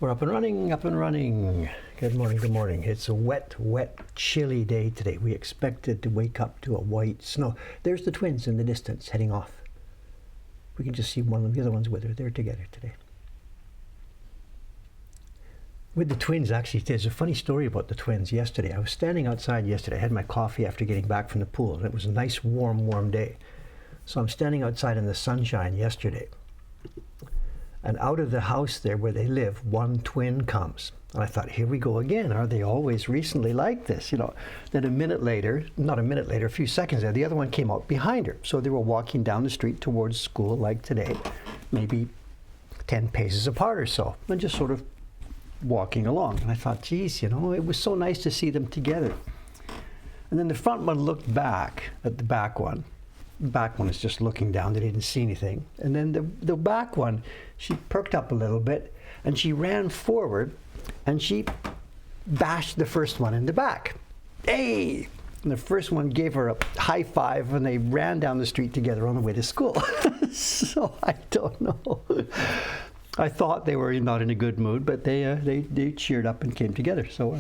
We're up and running, up and running. Good morning, good morning. It's a wet, chilly day today. We expected to wake up to a white snow. There's the twins in the distance heading off. We can just see one of the other ones with her. They're together today. With the twins, actually, there's a funny story about the twins yesterday. I was standing outside yesterday. I had my coffee after getting back from the pool, and it was a nice, warm day. So I'm standing outside in the sunshine yesterday. And out of the house there where they live, one twin comes. And I thought, here we go again. Are they always recently like this? You know. Then a few seconds there, the other one came out behind her. So they were walking down the street towards school like today, maybe 10 paces apart or so, and just sort of walking along. And I thought, geez, you know, it was so nice to see them together. And then the front one looked back at the back one. The back one is just looking down. They didn't see anything. And then the back one, she perked up a little bit, and she ran forward, and she bashed the first one in the back. Hey! And the first one gave her a high five, and they ran down the street together on the way to school. So I don't know. I thought they were not in a good mood, but they cheered up and came together. So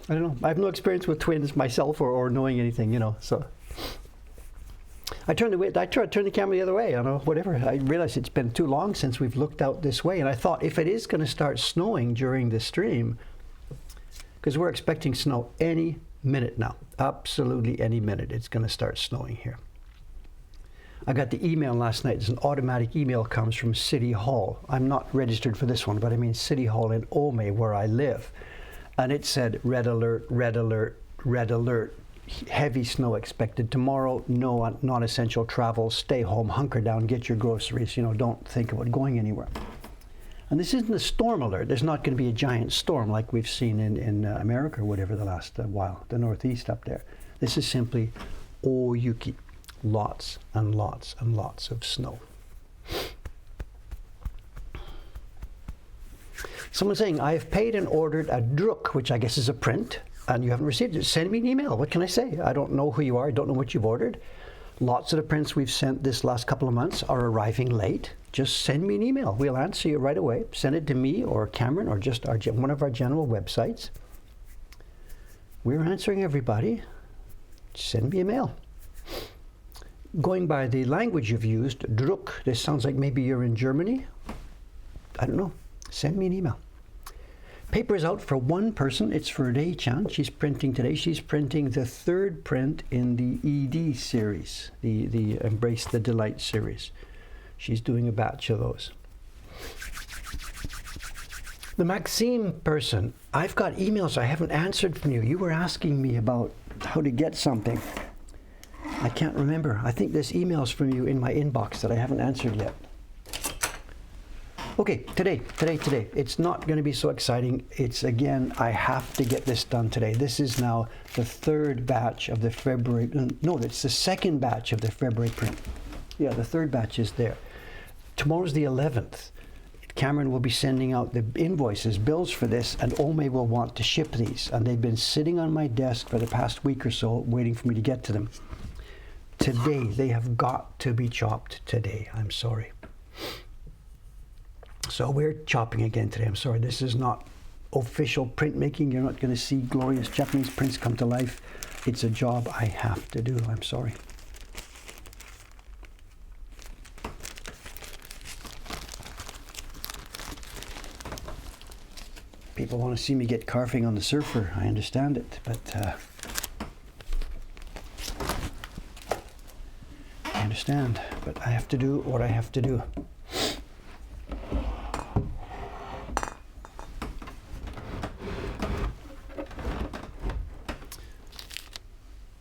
I don't know. I have no experience with twins myself or knowing anything, you know. So I turned the camera the other way. I don't know, whatever. I realized it's been too long since we've looked out this way, and I thought if it is going to start snowing during the stream, because we're expecting snow any minute now, absolutely any minute, it's going to start snowing here. I got the email last night. There's an automatic email comes from City Hall. I'm not registered for this one, but I mean City Hall in Ome, where I live. And it said, red alert, red alert, red alert. Heavy snow expected tomorrow. No non-essential travel. Stay home, hunker down, get your groceries. You know, don't think about going anywhere. And this isn't a storm alert. There's not going to be a giant storm like we've seen in America or whatever the last while, the Northeast up there. This is simply Oyuki. Lots and lots and lots of snow. Someone's saying, I have paid and ordered a druk, which I guess is a print, and you haven't received it. Send me an email. What can I say? I don't know who you are. I don't know what you've ordered. Lots of the prints we've sent this last couple of months are arriving late. Just send me an email. We'll answer you right away. Send it to me or Cameron or just one of our general websites. We're answering everybody. Send me a mail. Going by the language you've used, druk, this sounds like maybe you're in Germany. I don't know. Send me an email. Paper is out for one person. It's for Rei Chan. She's printing today. She's printing the third print in the ED series, the Embrace the Delight series. She's doing a batch of those. The Maxime person, I've got emails I haven't answered from you. You were asking me about how to get something. I can't remember. I think there's emails from you in my inbox that I haven't answered yet. Okay, today. It's not going to be so exciting. It's, again, I have to get this done today. This is now the third batch of the February, no, it's the second batch of the February print. Yeah, the third batch is there. Tomorrow's the 11th. Cameron will be sending out the invoices, bills for this, and Ome will want to ship these. And they've been sitting on my desk for the past week or so, waiting for me to get to them. Today, they have got to be chopped today. I'm sorry. So we're chopping again today. I'm sorry. This is not official printmaking. You're not going to see glorious Japanese prints come to life. It's a job I have to do. I'm sorry. People want to see me get carving on the surfer. I understand it, but but I have to do what I have to do.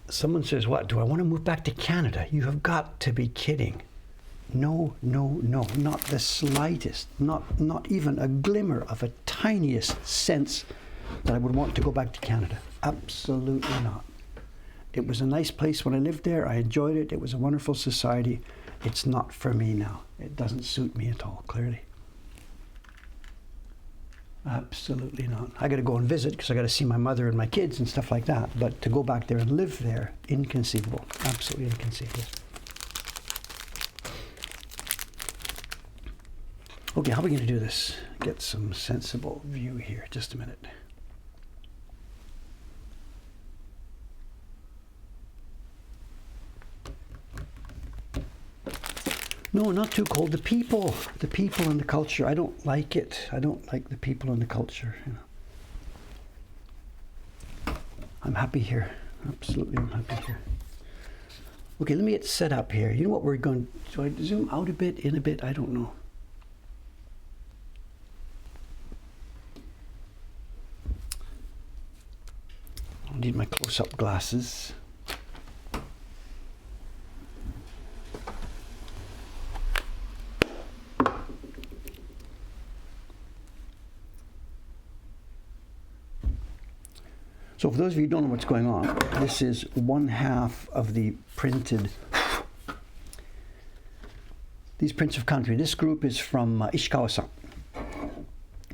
Someone says, what, do I want to move back to Canada? You have got to be kidding. No, not the slightest, not even a glimmer of a tiniest sense that I would want to go back to Canada. Absolutely not. It was a nice place when I lived there. I enjoyed it. It was a wonderful society. It's not for me now. It doesn't suit me at all, clearly. Absolutely not. I got to go and visit because I got to see my mother and my kids and stuff like that. But to go back there and live there, inconceivable. Absolutely inconceivable. Okay, how are we going to do this? Get some sensible view here. Just a minute. No, not too cold. The people and the culture. I don't like it. I don't like the people and the culture. You know. I'm happy here. Absolutely, I'm happy here. Okay, let me get set up here. You know what we're going... So I zoom out a bit, in a bit? I don't know. I'll need my close-up glasses. So for those of you who don't know what's going on, this is 1/2 of the printed, these prints of country. This group is from Ishikawa-san.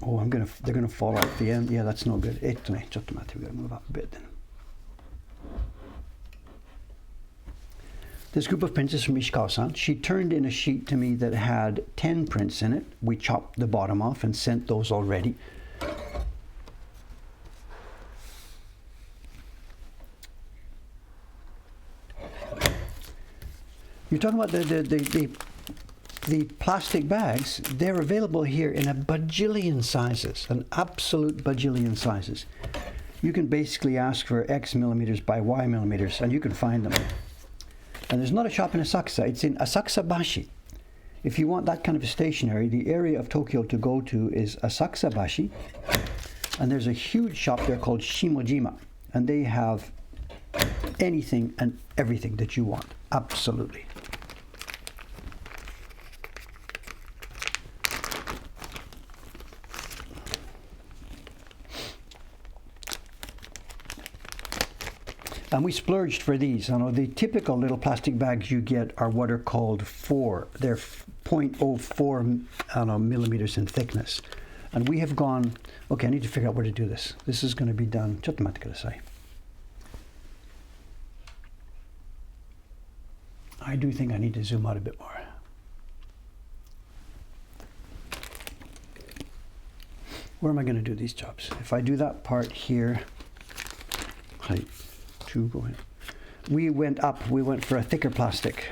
Oh, they're gonna fall off the end. Yeah, that's no good. We gotta move up a bit then. This group of prints is from Ishikawa-san. She turned in a sheet to me that had 10 prints in it. We chopped the bottom off and sent those already. You're talking about the plastic bags. They're available here in a bajillion sizes, an absolute bajillion sizes. You can basically ask for X millimeters by Y millimeters, and you can find them. And there's not a shop in Asakusa. It's in Asakusa-bashi. If you want that kind of stationery, the area of Tokyo to go to is Asakusa-bashi. And there's a huge shop there called Shimojima. And they have anything and everything that you want. Absolutely. And we splurged for these. I know the typical little plastic bags you get are what are called 4. They're 0.04 millimeters in thickness. And we have gone, okay, I need to figure out where to do this. This is going to be done. I do think I need to zoom out a bit more. Where am I going to do these jobs? If I do that part here, height 2, go ahead. We went for a thicker plastic.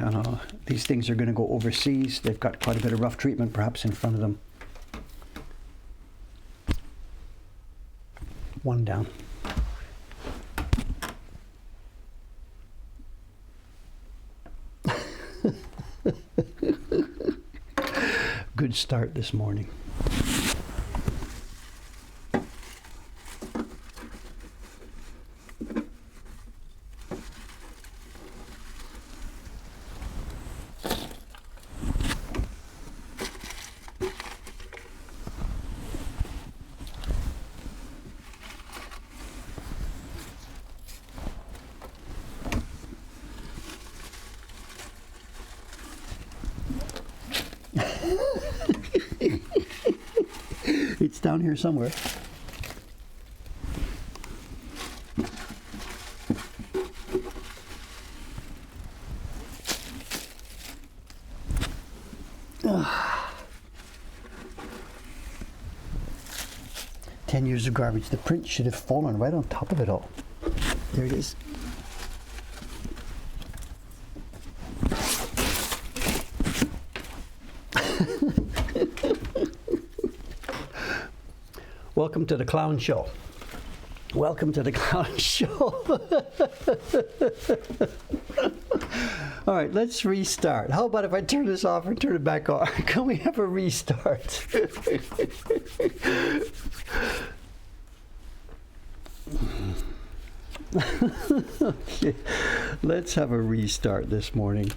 These things are going to go overseas. They've got quite a bit of rough treatment perhaps in front of them. One down. Good start this morning. It's down here somewhere. Ugh. 10 years of garbage. The print should have fallen right on top of it all. There it is. Welcome to the clown show. Welcome to the clown show. All right, let's restart. How about if I turn this off and turn it back on? Can we have a restart? Okay, let's have a restart this morning.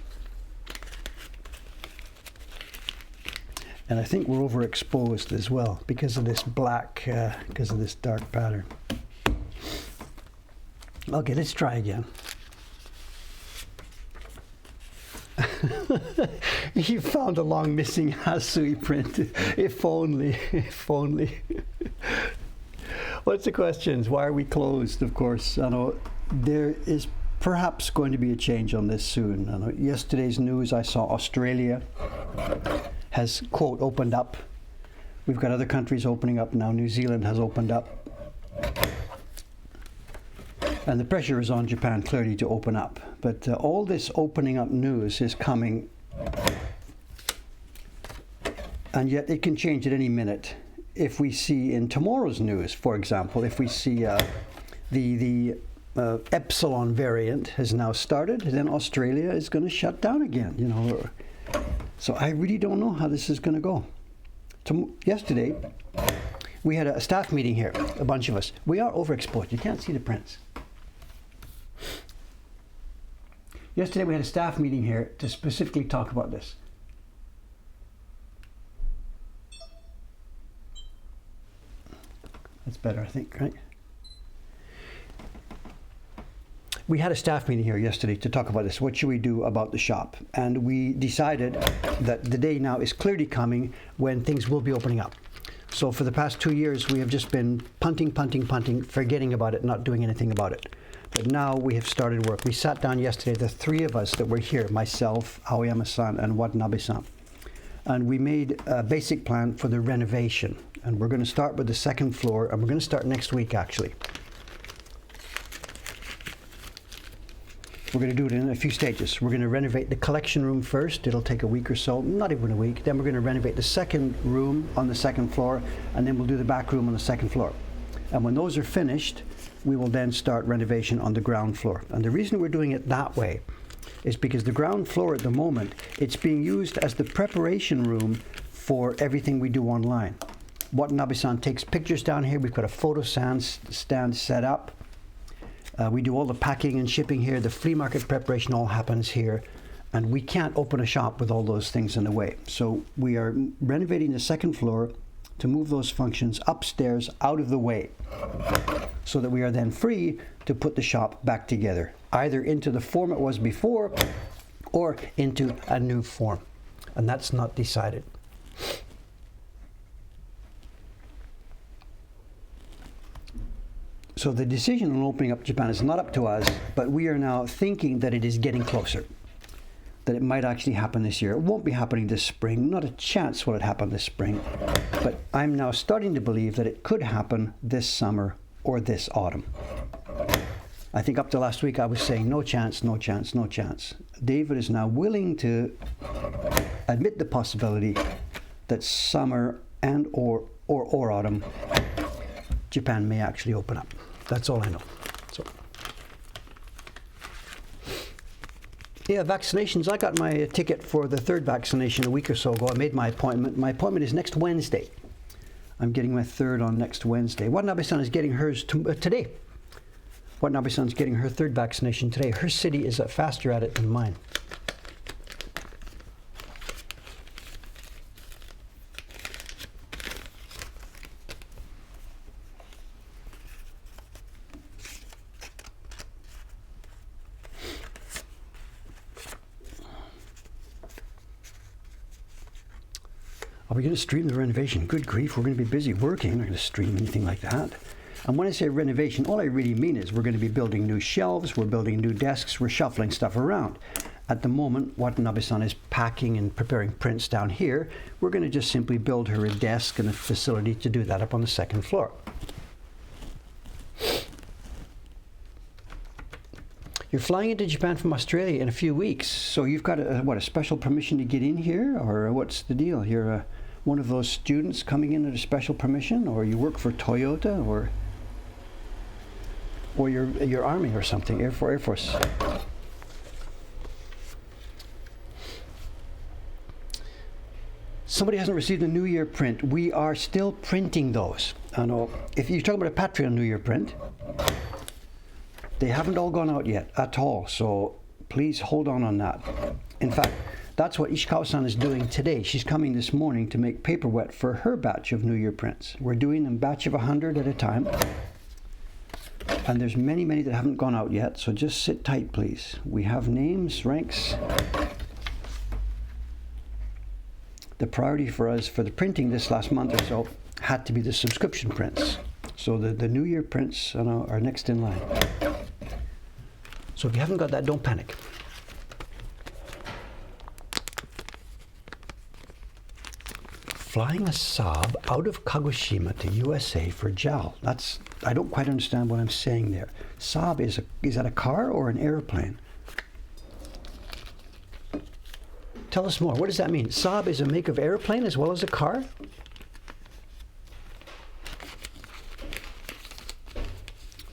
And I think we're overexposed as well because of this black, because of this dark pattern. Okay, let's try again. You found a long missing Hasui print. If only, if only. What's the questions? Why are we closed? Of course, I know there is perhaps going to be a change on this soon. I know yesterday's news, I saw Australia has, quote, opened up We've got other countries opening up now. New Zealand has opened up. And the pressure is on Japan clearly to open up. But all this opening up news is coming, and yet it can change at any minute. If we see in tomorrow's news, for example, if we see the Epsilon variant has now started, then Australia is going to shut down again, you know. So I really don't know how this is going to go. Yesterday, we had a staff meeting here, a bunch of us. We are overexposed. You can't see the prints. Yesterday, we had a staff meeting here to specifically talk about this. That's better, I think, right? We had a staff meeting here yesterday to talk about this. What should we do about the shop? And we decided that the day now is clearly coming when things will be opening up. So for the past 2 years, we have just been punting, forgetting about it, not doing anything about it. But now we have started work. We sat down yesterday, the three of us that were here, myself, Aoyama-san, and Watanabe-san. And we made a basic plan for the renovation. And we're going to start with the second floor, and we're going to start next week, actually. We're going to do it in a few stages. We're going to renovate the collection room first. It'll take a week or so, not even a week. Then we're going to renovate the second room on the second floor, and then we'll do the back room on the second floor. And when those are finished, we will then start renovation on the ground floor. And the reason we're doing it that way is because the ground floor at the moment, it's being used as the preparation room for everything we do online. Watanabe-san takes pictures down here. We've got a photo stand set up. We do all the packing and shipping here. The flea market preparation all happens here. And we can't open a shop with all those things in the way. So we are renovating the second floor to move those functions upstairs out of the way, so that we are then free to put the shop back together, either into the form it was before or into a new form. And that's not decided. So the decision on opening up Japan is not up to us, but we are now thinking that it is getting closer, that it might actually happen this year. It won't be happening this spring. Not a chance will it happen this spring. But I'm now starting to believe that it could happen this summer or this autumn. I think up to last week I was saying no chance, no chance, no chance. David is now willing to admit the possibility that summer and or autumn, Japan may actually open up. That's all I know. So, yeah, vaccinations. I got my ticket for the third vaccination a week or so ago. I made my appointment. My appointment is next Wednesday. I'm getting my third on next Wednesday. Watanabe-san is getting hers today. Watanabe-san's getting her third vaccination today. Her city is faster at it than mine. Are we going to stream the renovation? Good grief, we're going to be busy working. We're not going to stream anything like that. And when I say renovation, all I really mean is we're going to be building new shelves, we're building new desks, we're shuffling stuff around. At the moment, Watanabe-san is packing and preparing prints down here. We're going to just simply build her a desk and a facility to do that up on the second floor. You're flying into Japan from Australia in a few weeks, so you've got a special permission to get in here, or what's the deal? You're one of those students coming in under special permission, or you work for Toyota, or you're Army or something, Air Force. Somebody hasn't received a New Year print. We are still printing those. I know. If you're talking about a Patreon New Year print, they haven't all gone out yet at all, so please hold on that. In fact, that's what Ishikawa-san is doing today. She's coming this morning to make paper wet for her batch of New Year prints. We're doing a batch of 100 at a time, and there's many that haven't gone out yet, so just sit tight, please. We have names, ranks. The priority for us for the printing this last month or so had to be the subscription prints. So the New Year prints are next in line. So if you haven't got that, don't panic. flying a Saab out of Kagoshima to USA for JAL. I don't quite understand what I'm saying there. Saab is that a car or an airplane? Tell us more. What does that mean? Saab is a make of airplane as well as a car?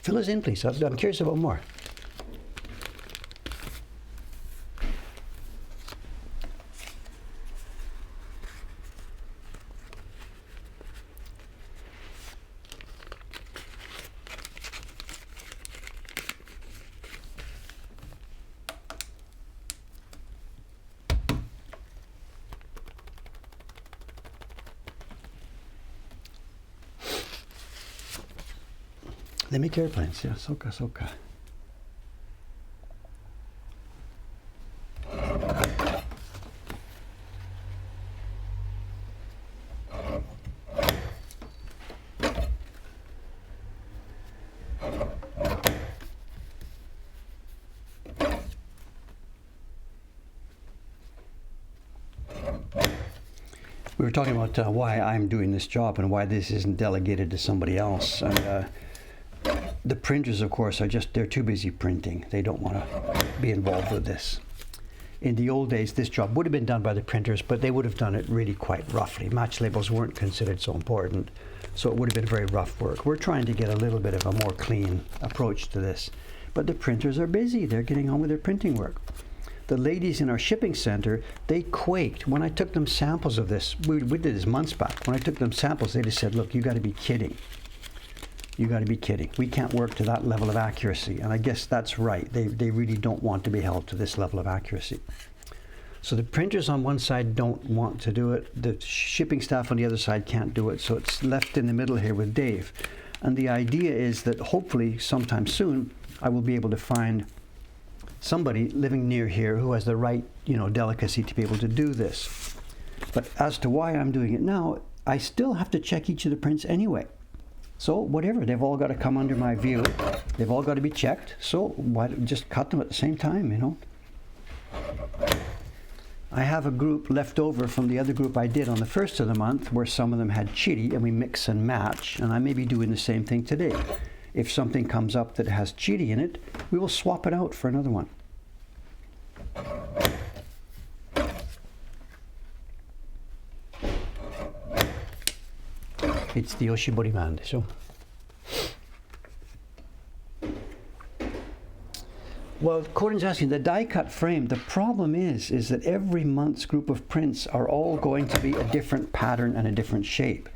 Fill us in, please. I'm curious about more. They make airplanes, yeah, soka. We were talking about why I'm doing this job and why this isn't delegated to somebody else. And the printers, of course, they're too busy printing. They don't want to be involved with this. In the old days, this job would have been done by the printers, but they would have done it really quite roughly. Match labels weren't considered so important, so it would have been very rough work. We're trying to get a little bit of a more clean approach to this. But the printers are busy. They're getting on with their printing work. The ladies in our shipping center, they quaked. When I took them samples of this, we did this months back. When I took them samples, they just said, look, you got to be kidding. You got to be kidding. We can't work to that level of accuracy. And I guess that's right. They really don't want to be held to this level of accuracy. So the printers on one side don't want to do it. The shipping staff on the other side can't do it. So it's left in the middle here with Dave. And the idea is that hopefully sometime soon, I will be able to find somebody living near here who has the right, delicacy to be able to do this. But as to why I'm doing it now, I still have to check each of the prints anyway. So whatever, they've all got to come under my view. They've all got to be checked. So why don't just cut them at the same time, I have a group left over from the other group I did on the first of the month where some of them had chiri and we mix and match. And I may be doing the same thing today. If something comes up that has chiri in it, we will swap it out for another one. It's the Yoshibori man, so. Well, Corin's asking, the die-cut frame, the problem is that every month's group of prints are all going to be a different pattern and a different shape.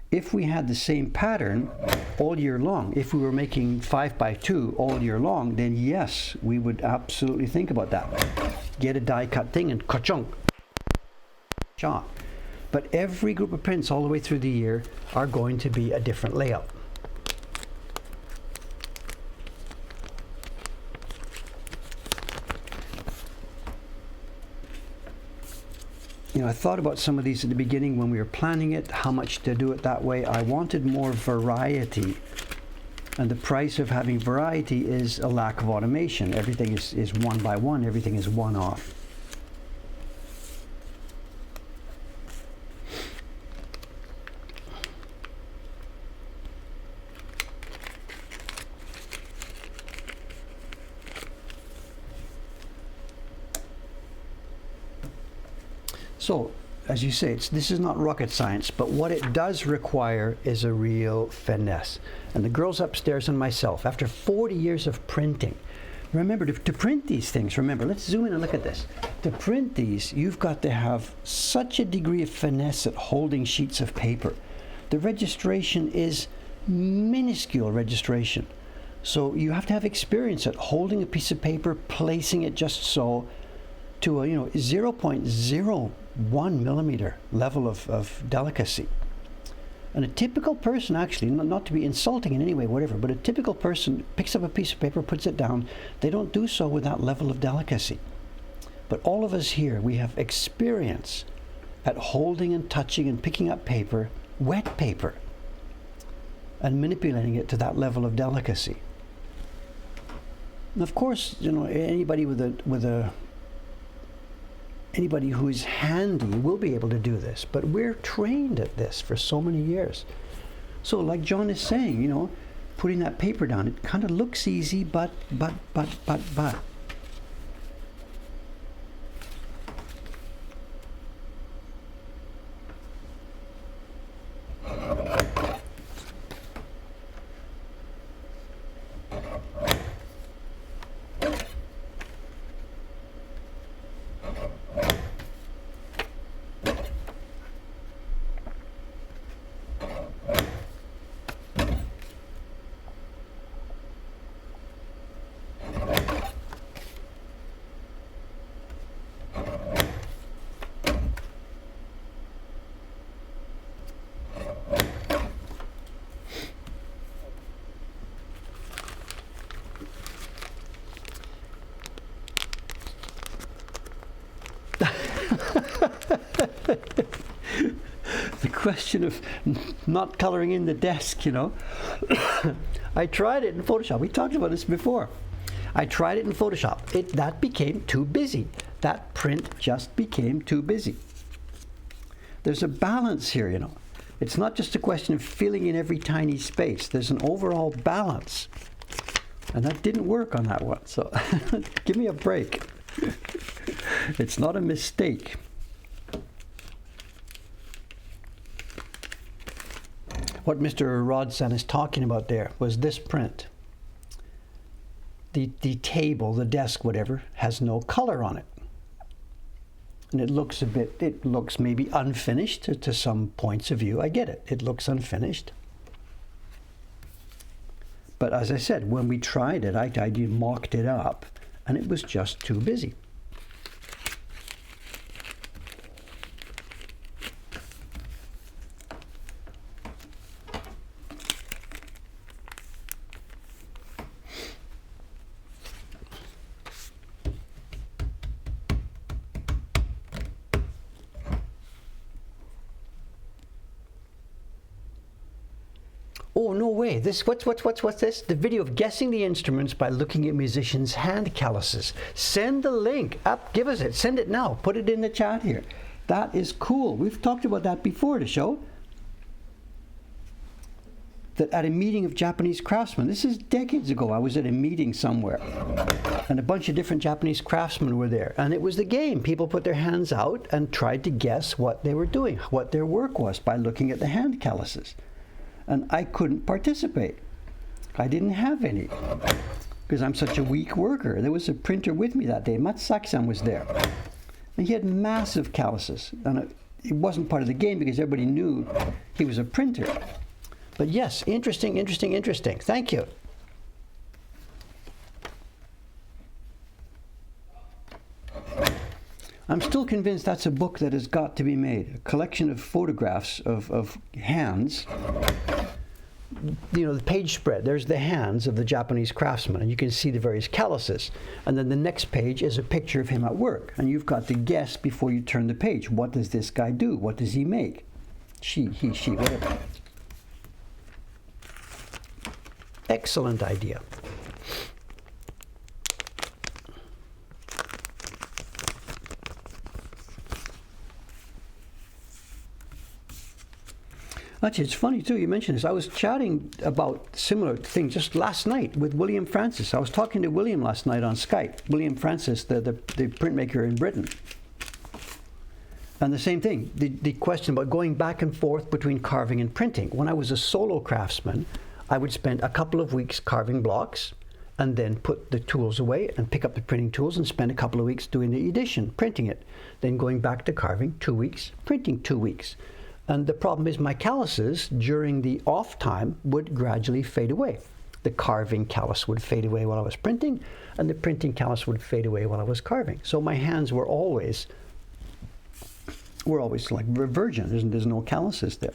If we had the same pattern all year long, if we were making 5x2 all year long, then yes, we would absolutely think about that. Get a die-cut thing and ka-chunk, shot. But every group of prints all the way through the year are going to be a different layout. I thought about some of these at the beginning when we were planning it, how much to do it that way. I wanted more variety. And the price of having variety is a lack of automation. Everything is one by one. Everything is one-off. So, as you say, this is not rocket science, but what it does require is a real finesse. And the girls upstairs and myself, after 40 years of printing, remember, to print these things, let's zoom in and look at this. To print these, you've got to have such a degree of finesse at holding sheets of paper. The registration is minuscule registration. So you have to have experience at holding a piece of paper, placing it just so, to a 0.01 millimeter level of delicacy. And a typical person, actually, not to be insulting in any way, whatever, but a typical person picks up a piece of paper, puts it down. They don't do so with that level of delicacy. But all of us here, we have experience at holding and touching and picking up paper, wet paper, and manipulating it to that level of delicacy. And of course, anybody with anybody who's handy will be able to do this, but we're trained at this for so many years. So like John is saying, you know, putting that paper down, it kind of looks easy, but. The question of not coloring in the desk, you know. I tried it in Photoshop. We talked about this before. I tried it in Photoshop. That became too busy. That print just became too busy. There's a balance here, you know. It's not just a question of filling in every tiny space. There's an overall balance. And that didn't work on that one. So give me a break. It's not a mistake. What Mr. Rodson is talking about there was this print. The table, the desk, whatever, has no color on it. And it looks maybe unfinished to some points of view. I get it. It looks unfinished. But as I said, when we tried it, I mocked it up, and it was just too busy. Oh, no way. What's this? The video of guessing the instruments by looking at musicians' hand calluses. Send the link up. Give us it. Send it now. Put it in the chat here. That is cool. We've talked about that before, the show. That at a meeting of Japanese craftsmen, this is decades ago, I was at a meeting somewhere, and a bunch of different Japanese craftsmen were there. And it was the game. People put their hands out and tried to guess what they were doing, what their work was, by looking at the hand calluses. And I couldn't participate. I didn't have any because I'm such a weak worker. There was a printer with me that day. Matsaki-san was there. And he had massive calluses. And it wasn't part of the game because everybody knew he was a printer. But yes, interesting. Thank you. I'm still convinced that's a book that has got to be made. A collection of photographs of hands. You know, the page spread, there's the hands of the Japanese craftsman, and you can see the various calluses. And then the next page is a picture of him at work. And you've got to guess before you turn the page. What does this guy do? What does he make? She, he, she, whatever. Excellent idea. Actually, it's funny too, you mentioned this. I was chatting about similar things just last night with William Francis. I was talking to William last night on Skype. William Francis, the printmaker in Britain. And the same thing, the question about going back and forth between carving and printing. When I was a solo craftsman, I would spend a couple of weeks carving blocks and then put the tools away and pick up the printing tools and spend a couple of weeks doing the edition, printing it. Then going back to carving, 2 weeks, printing 2 weeks. And the problem is my calluses during the off time would gradually fade away. The carving callus would fade away while I was printing, and the printing callus would fade away while I was carving. So my hands were always like virgin. There's no calluses there.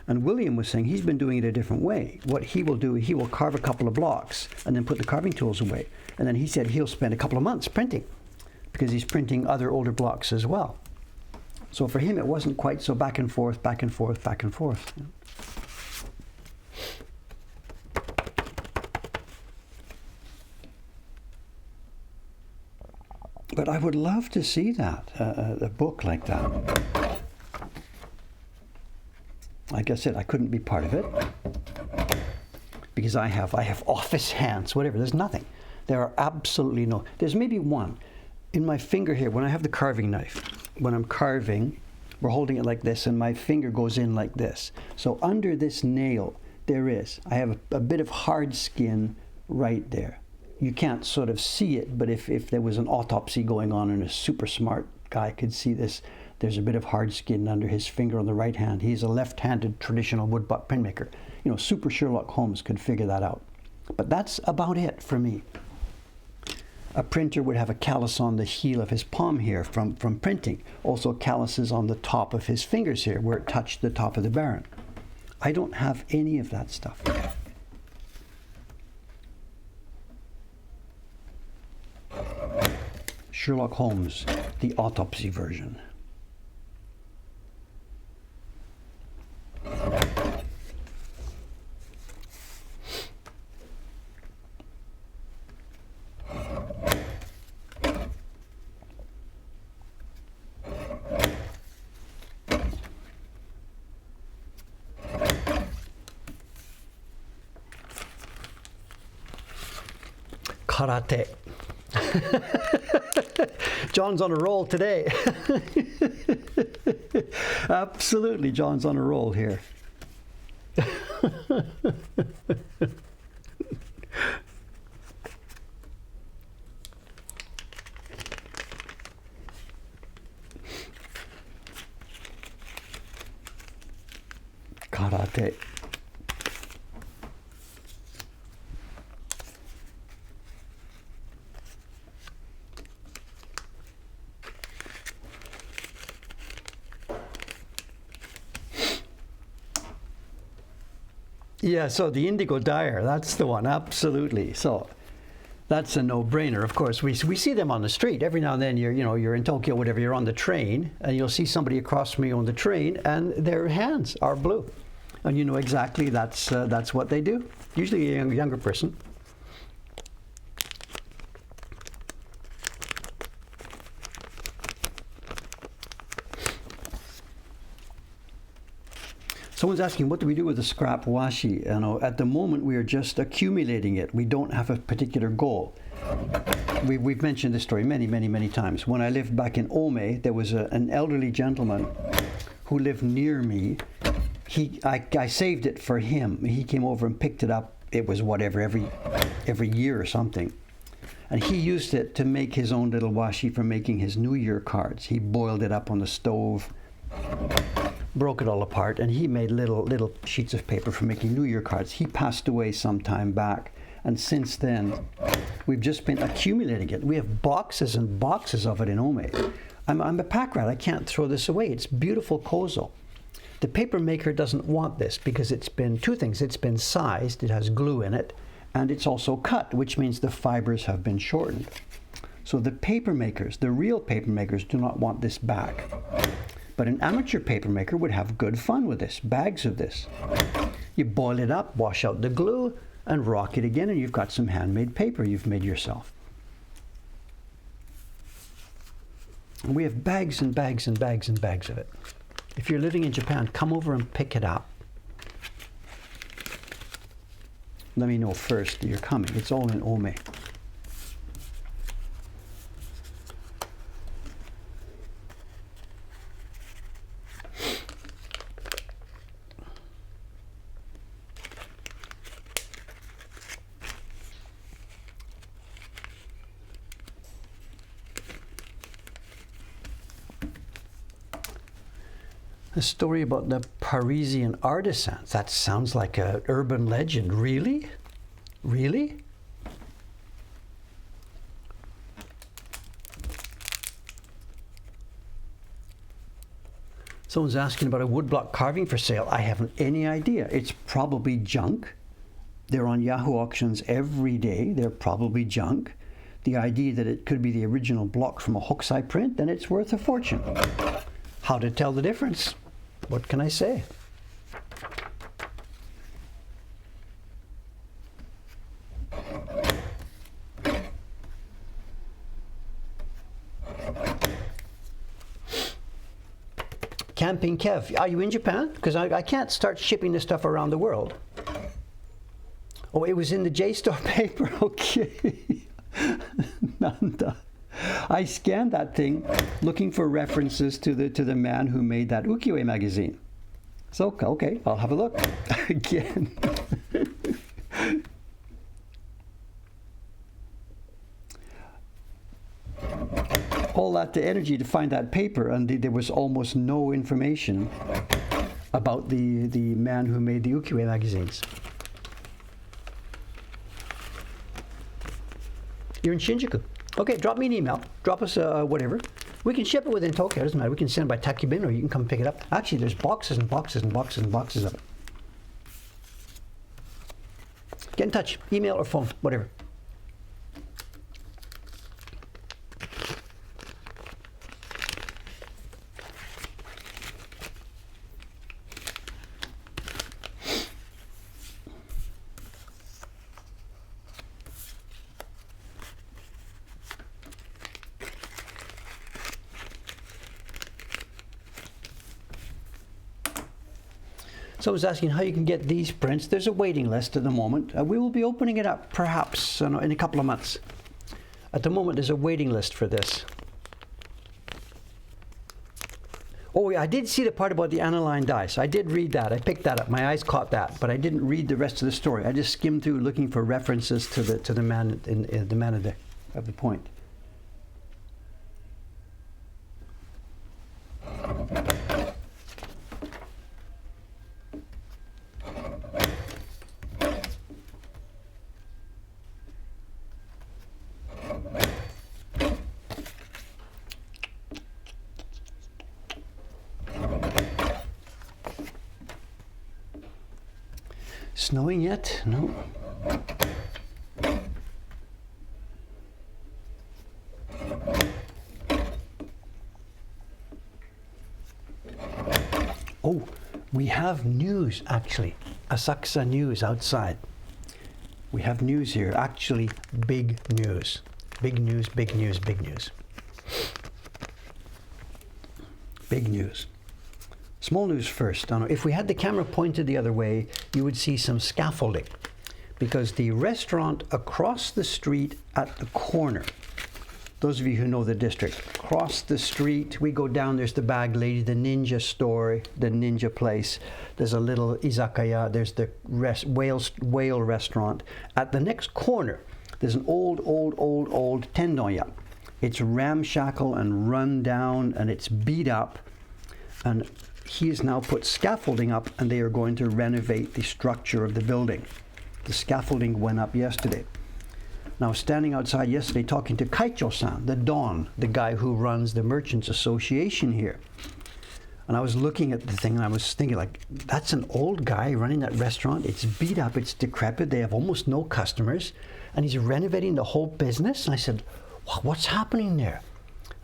And William was saying he's been doing it a different way. What he will do, he will carve a couple of blocks and then put the carving tools away. And then he said he'll spend a couple of months printing because he's printing other older blocks as well. So for him, it wasn't quite so back and forth, back and forth, back and forth. But I would love to see that, a book like that. Like I said, I couldn't be part of it because I have office hands, whatever. There's nothing. There are absolutely no. There's maybe one in my finger here. When I have the carving knife, when I'm carving, we're holding it like this, and my finger goes in like this. So under this nail, I have a bit of hard skin right there. You can't sort of see it, but if there was an autopsy going on and a super smart guy could see this, there's a bit of hard skin under his finger on the right hand. He's a left-handed traditional woodblock printmaker. You know, super Sherlock Holmes could figure that out. But that's about it for me. A printer would have a callus on the heel of his palm here from printing. Also calluses on the top of his fingers here where it touched the top of the baron. I don't have any of that stuff. Sherlock Holmes, the autopsy version. Karate. John's on a roll today. Absolutely, John's on a roll here. Karate. Yeah, so the indigo dyer, that's the one, absolutely. So that's a no-brainer. Of course, we see them on the street. Every now and then you're in Tokyo, whatever, you're on the train, and you'll see somebody across from you on the train, and their hands are blue. And you know exactly that's what they do. Usually a younger person. Someone's asking, what do we do with the scrap washi? You know, at the moment, we are just accumulating it. We don't have a particular goal. We've mentioned this story many, many, many times. When I lived back in Ome, there was an elderly gentleman who lived near me. I saved it for him. He came over and picked it up. It was whatever, every year or something. And he used it to make his own little washi for making his New Year cards. He boiled it up on the stove, broke it all apart, and he made little sheets of paper for making New Year cards. He passed away some time back, and since then we've just been accumulating it. We have boxes and boxes of it in Ome. I'm a pack rat. I can't throw this away. It's beautiful kozo. The paper maker doesn't want this because it's been two things. It's been sized, it has glue in it, and it's also cut, which means the fibers have been shortened. So the paper makers, the real paper makers, do not want this back. But an amateur paper maker would have good fun with this, bags of this. You boil it up, wash out the glue, and rock it again, and you've got some handmade paper you've made yourself. And we have bags and bags and bags and bags of it. If you're living in Japan, come over and pick it up. Let me know first that you're coming. It's all in Ome. A story about the Parisian artisans. That sounds like an urban legend. Really? Really? Someone's asking about a woodblock carving for sale. I haven't any idea. It's probably junk. They're on Yahoo auctions every day. They're probably junk. The idea that it could be the original block from a Hokusai print, then it's worth a fortune. How to tell the difference? What can I say? Camping Kev, are you in Japan? Because I can't start shipping this stuff around the world. Oh, it was in the JSTOR paper. Okay. Nanda. I scanned that thing looking for references to the man who made that ukiyo-e magazine. So, okay, I'll have a look again. All that energy to find that paper, and there was almost no information about the man who made the ukiyo-e magazines. You're in Shinjuku. Okay, drop me an email. Drop us whatever. We can ship it within Tokyo. It doesn't matter. We can send it by Takibin, or you can come pick it up. Actually, there's boxes and boxes and boxes and boxes of it. Get in touch. Email or phone, whatever. Someone's asking how you can get these prints. There's a waiting list at the moment. We will be opening it up perhaps in a couple of months. At the moment, there's a waiting list for this. Oh, yeah, I did see the part about the aniline dice. I did read that. I picked that up. My eyes caught that, but I didn't read the rest of the story. I just skimmed through looking for references to the man in the man of the point. Snowing yet? No. Oh, we have news actually. Asakusa news outside. We have news here. Actually, big news. Big news, big news, big news. Big news. Small news first. If we had the camera pointed the other way, you would see some scaffolding, because the restaurant across the street at the corner, those of you who know the district, across the street, we go down, there's the bag lady, the ninja store, the ninja place, there's a little izakaya, there's the whale restaurant. At the next corner, there's an old tendonya. It's ramshackle and run down, and it's beat up, and he has now put scaffolding up, and they are going to renovate the structure of the building. The scaffolding went up yesterday. Now, standing outside yesterday talking to Kaicho-san, the Don, the guy who runs the Merchants Association here. And I was looking at the thing, and I was thinking, like, that's an old guy running that restaurant. It's beat up, it's decrepit, they have almost no customers, and he's renovating the whole business. And I said, what's happening there?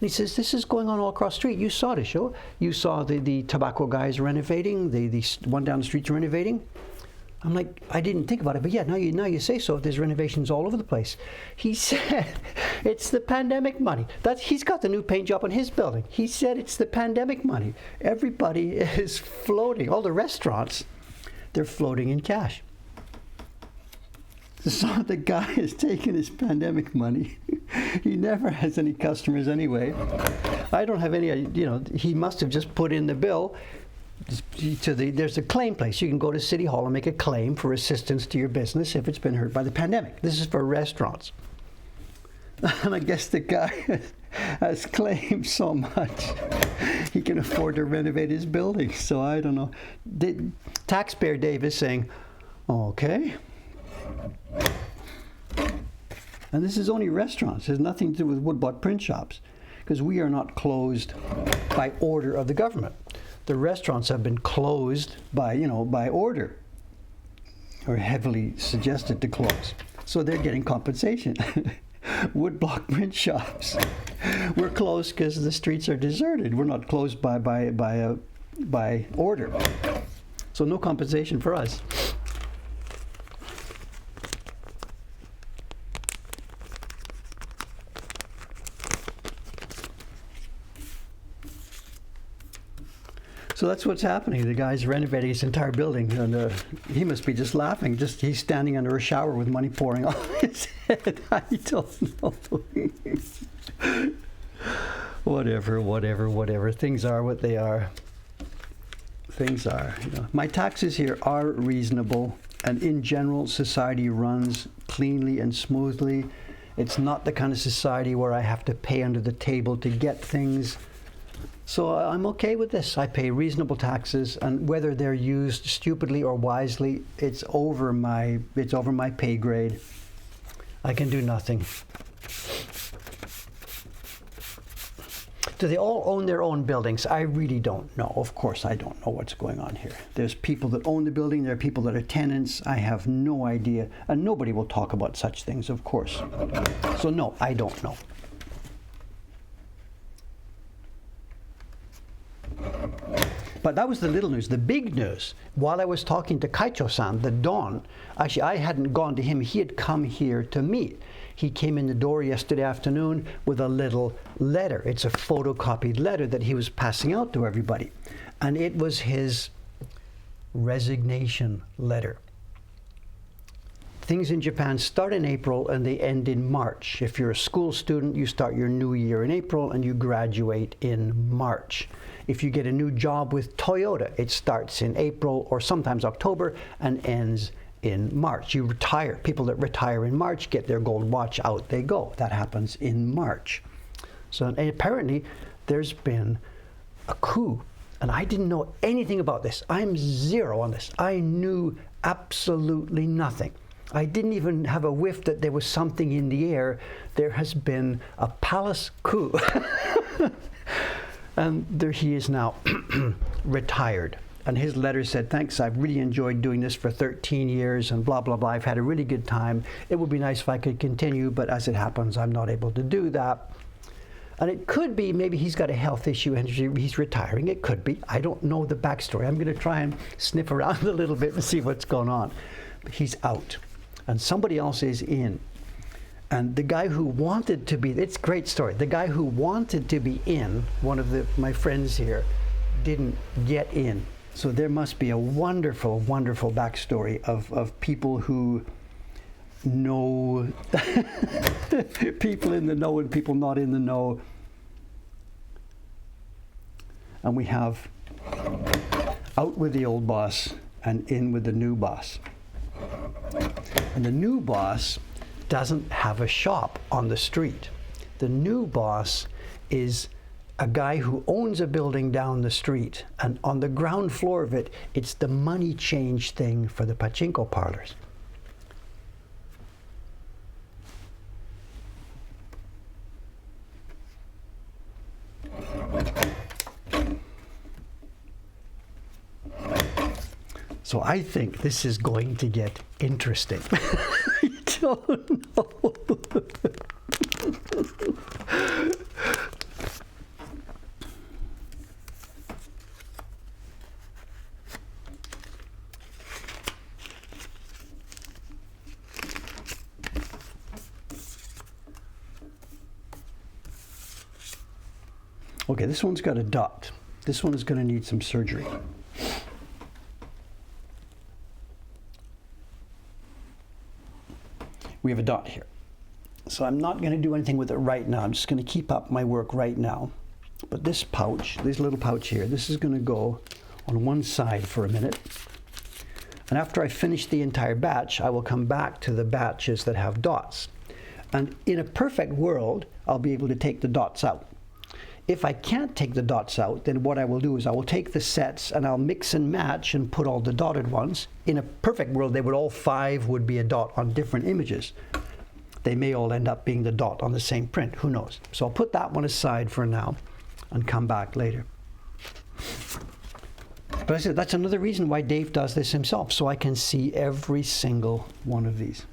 And he says, this is going on all across the street. You saw the show. You saw the tobacco guys renovating, the one down the street's renovating. I'm like, I didn't think about it, but yeah, now you say so. There's renovations all over the place. He said, it's the pandemic money. He's got the new paint job on his building. He said it's the pandemic money. Everybody is floating. All the restaurants, they're floating in cash. So the guy is taking his pandemic money. He never has any customers anyway. I don't have any, he must have just put in the bill there's a claim place. You can go to City Hall and make a claim for assistance to your business if it's been hurt by the pandemic. This is for restaurants. And I guess the guy has claimed so much he can afford to renovate his building. So I don't know. Taxpayer Dave is saying, okay. And this is only restaurants. It has nothing to do with woodblock print shops, because we are not closed by order of the government. The restaurants have been closed by order, or heavily suggested to close. So they're getting compensation. Woodblock print shops, we're closed because the streets are deserted. We're not closed by order. So no compensation for us. So that's what's happening. The guy's renovating his entire building, and he must be just laughing. Just he's standing under a shower with money pouring off his head. I don't know. Whatever. Things are what they are. Things are. My taxes here are reasonable, and in general, society runs cleanly and smoothly. It's not the kind of society where I have to pay under the table to get things. So I'm okay with this. I pay reasonable taxes, and whether they're used stupidly or wisely, it's over my pay grade. I can do nothing. Do they all own their own buildings? I really don't know. Of course, I don't know what's going on here. There's people that own the building. There are people that are tenants. I have no idea. And nobody will talk about such things, of course. So no, I don't know. But that was the little news. The big news, while I was talking to Kaicho-san, the Don, actually I hadn't gone to him. He had come here to meet. He came in the door yesterday afternoon with a little letter. It's a photocopied letter that he was passing out to everybody. And it was his resignation letter. Things in Japan start in April and they end in March. If you're a school student, you start your new year in April and you graduate in March. If you get a new job with Toyota, it starts in April or sometimes October and ends in March. You retire. People that retire in March get their gold watch, out they go. That happens in March. So and apparently there's been a coup, and I didn't know anything about this. I'm zero on this. I knew absolutely nothing. I didn't even have a whiff that there was something in the air. There has been a palace coup. And there he is now, retired. And his letter said, thanks, I've really enjoyed doing this for 13 years and blah, blah, blah. I've had a really good time. It would be nice if I could continue, but as it happens, I'm not able to do that. And it could be maybe he's got a health issue and he's retiring. It could be. I don't know the backstory. I'm going to try and sniff around a little bit and see what's going on. But he's out. And somebody else is in. And the guy who wanted to be, it's a great story. The guy who wanted to be in, one of my friends here, didn't get in. So there must be a wonderful, wonderful backstory of people who know, people in the know and people not in the know. And we have out with the old boss and in with the new boss. And the new boss doesn't have a shop on the street. The new boss is a guy who owns a building down the street, and on the ground floor of it, it's the money change thing for the pachinko parlors. So I think this is going to get interesting. I don't know. Okay, this one's got a dot. This one is going to need some surgery. We have a dot here. So I'm not going to do anything with it right now. I'm just going to keep up my work right now. But this pouch, this little pouch here, this is going to go on one side for a minute. And after I finish the entire batch, I will come back to the batches that have dots. And in a perfect world, I'll be able to take the dots out. If I can't take the dots out, then what I will do is I will take the sets and I'll mix and match and put all the dotted ones. In a perfect world, they would all 5 would be a dot on different images. They may all end up being the dot on the same print, who knows? So I'll put that one aside for now and come back later. But I said that's another reason why Dave does this himself, so I can see every single one of these.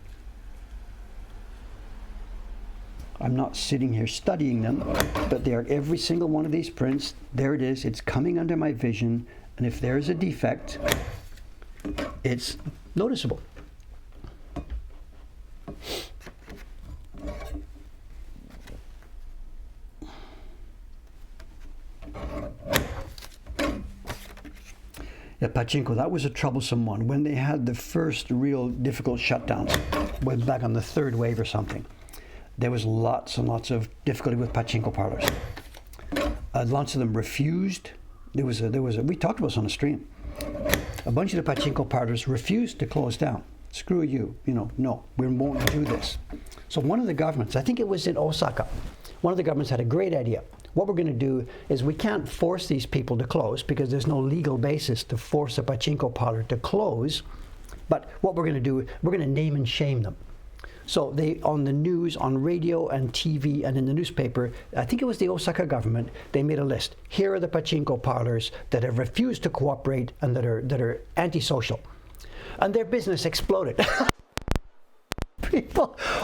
I'm not sitting here studying them, but they are every single one of these prints. There it is. It's coming under my vision. And if there's a defect, it's noticeable. The pachinko, that was a troublesome one. When they had the first real difficult shutdowns, way back on the third wave or something, there was lots and lots of difficulty with pachinko parlors. Lots of them refused. We talked about this on the stream. A bunch of the pachinko parlors refused to close down. Screw you, no, we won't do this. So one of the governments, I think it was in Osaka, one of the governments had a great idea. What we're going to do is we can't force these people to close because there's no legal basis to force a pachinko parlor to close. But what we're going to do, we're going to name and shame them. So they, on the news, on radio and TV and in the newspaper, I think it was the Osaka government, they made a list. Here are the pachinko parlors that have refused to cooperate and that are antisocial. And their business exploded.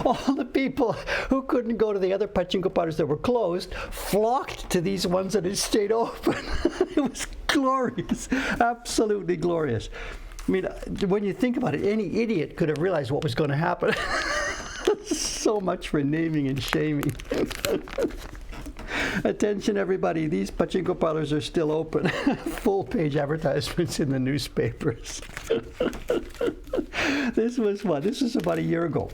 All the people who couldn't go to the other pachinko parlors that were closed flocked to these ones that had stayed open. It was glorious, absolutely glorious. I mean, when you think about it, any idiot could have realized what was going to happen. So much for naming and shaming. Attention everybody, these pachinko parlors are still open. Full page advertisements in the newspapers. This was what? This was about a year ago.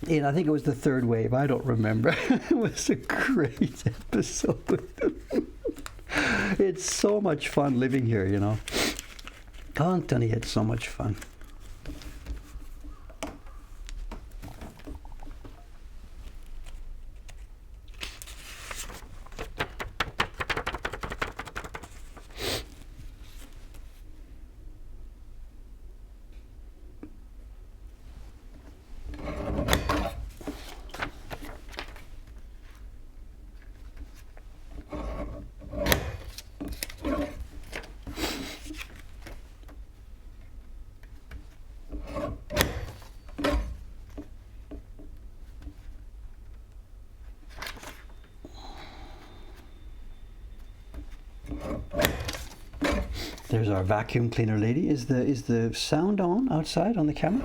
And I think it was the third wave. I don't remember. It was a great episode. It's so much fun living here, I'm telling you, it's so much fun. There's our vacuum cleaner lady. Is the sound on outside on the camera?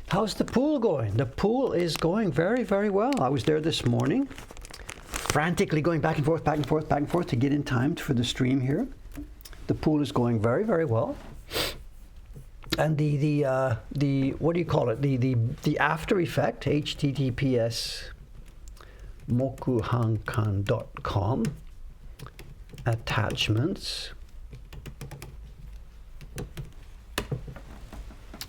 How's the pool going? The pool is going very, very well. I was there this morning, frantically going back and forth, back and forth, back and forth to get in time for the stream here. The pool is going very, very well. And the what do you call it? The after effect, https mokuhankan.com, attachments.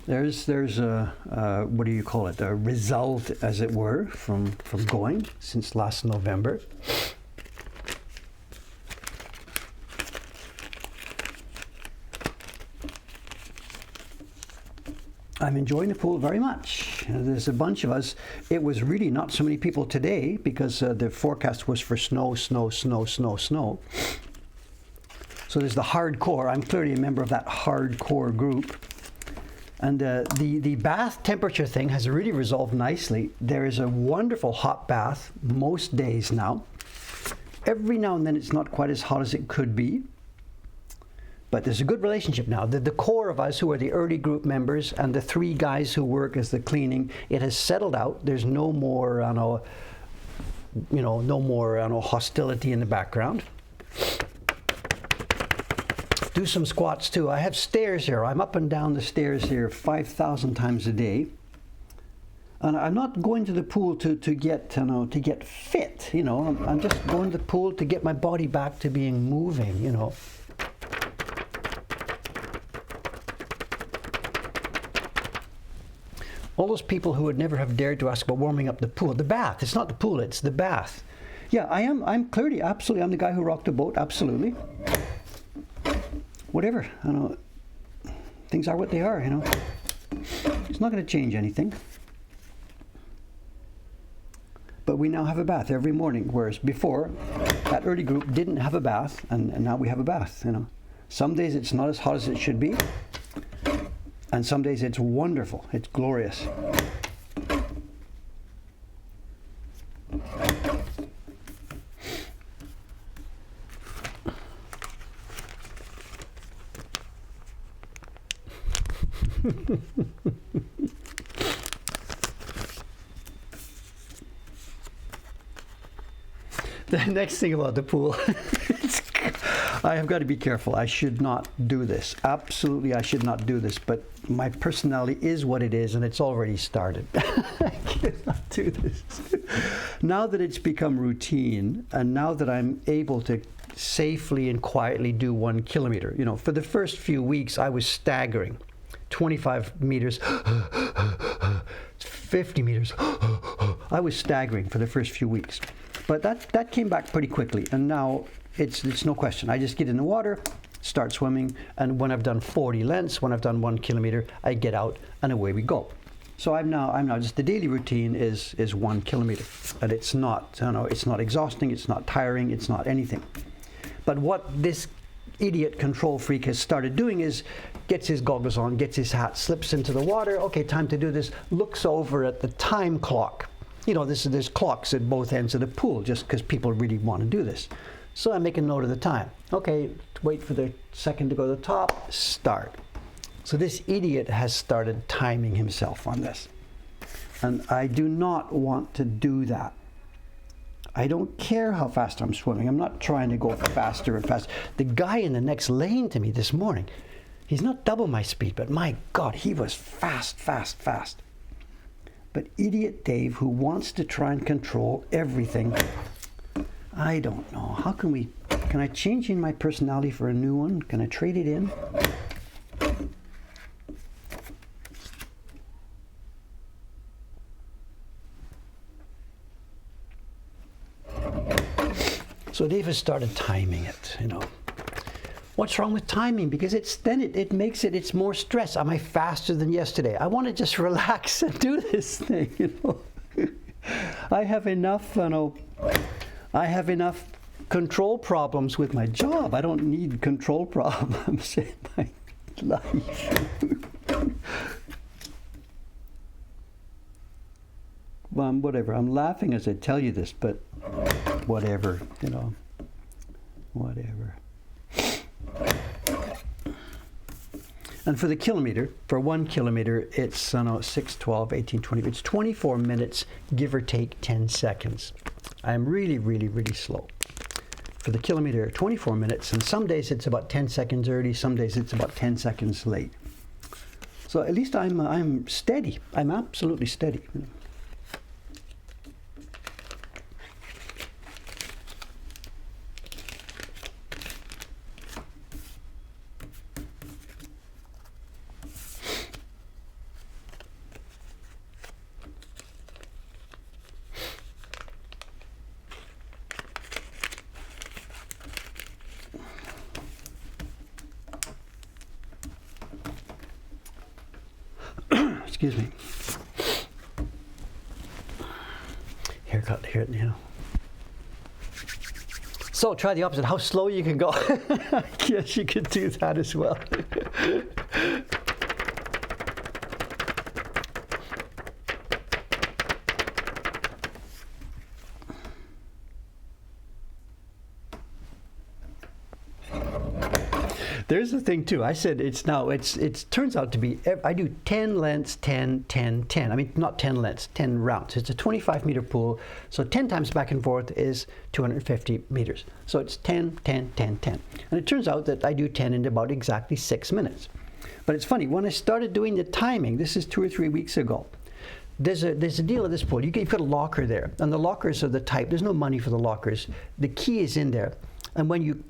There's a what do you call it? A result, as it were, from going since last November. I'm enjoying the pool very much. There's a bunch of us. It was really not so many people today because the forecast was for snow, snow, snow, snow, snow. So there's the hardcore. I'm clearly a member of that hardcore group. And the bath temperature thing has really resolved nicely. There is a wonderful hot bath most days now. Every now and then it's not quite as hot as it could be. But there's a good relationship now. The core of us who are the early group members and the three guys who work as the cleaning, it has settled out. There's no more, hostility in the background. Do some squats too. I have stairs here. I'm up and down the stairs here 5,000 times a day. And I'm not going to the pool to get fit. I'm just going to the pool to get my body back to being moving. All those people who would never have dared to ask about warming up the pool. The bath. It's not the pool, it's the bath. Yeah, I am. I'm clearly, absolutely, I'm the guy who rocked the boat, absolutely. Whatever, things are what they are, It's not going to change anything. But we now have a bath every morning, whereas before, that early group didn't have a bath, and now we have a bath, Some days it's not as hot as it should be. And some days it's wonderful, it's glorious. The next thing about the pool, I have got to be careful. I should not do this. Absolutely, I should not do this. But my personality is what it is, and it's already started. I cannot do this. Now that it's become routine, and now that I'm able to safely and quietly do 1 kilometer, you know, for the first few weeks, I was staggering. 25 meters, 50 meters. I was staggering for the first few weeks. But that came back pretty quickly, and now it's no question. I just get in the water, start swimming, and when I've done 40 lengths, when I've done 1 kilometer, I get out and away we go. So I'm now just the daily routine is 1 kilometer, and it's not it's not exhausting, it's not tiring, it's not anything. But what this idiot control freak has started doing is gets his goggles on, gets his hat, slips into the water. Okay, time to do this. Looks over at the time clock. You know, there's clocks at both ends of the pool just because people really want to do this. So I make a note of the time. Okay, wait for the second to go to the top, start. So this idiot has started timing himself on this. And I do not want to do that. I don't care how fast I'm swimming. I'm not trying to go faster and faster. The guy in the next lane to me this morning, he's not double my speed, but my God, he was fast, fast, fast. But idiot Dave, who wants to try and control everything, I don't know. How can I change in my personality for a new one? Can I trade it in? So Dave has started timing it, you know. What's wrong with timing? Because it makes it's more stress. Am I faster than yesterday? I want to just relax and do this thing, you know. I have enough, I have enough control problems with my job. I don't need control problems in my life. Well, whatever. I'm laughing as I tell you this, but whatever, you know. Whatever. And for the kilometer, for 1 kilometer, it's 6, 12, 18, 20. It's 24 minutes, give or take 10 seconds. I'm really, really, really slow. For the kilometer, 24 minutes, and some days it's about 10 seconds early, some days it's about 10 seconds late. So at least I'm steady. I'm absolutely steady. Excuse me. Haircut here, you know. So try the opposite, how slow you can go. I guess you could do that as well. There's the thing too. I said it turns out to be, I do 10 lengths, 10, 10, 10. I mean, not 10 lengths, 10 rounds. It's a 25 meter pool. So 10 times back and forth is 250 meters. So it's 10, 10, 10, 10. And it turns out that I do 10 in about exactly 6 minutes. But it's funny, when I started doing the timing, this is 2 or 3 weeks ago, there's a deal at this pool. You put a locker there, and the lockers are the type, there's no money for the lockers. The key is in there. And when you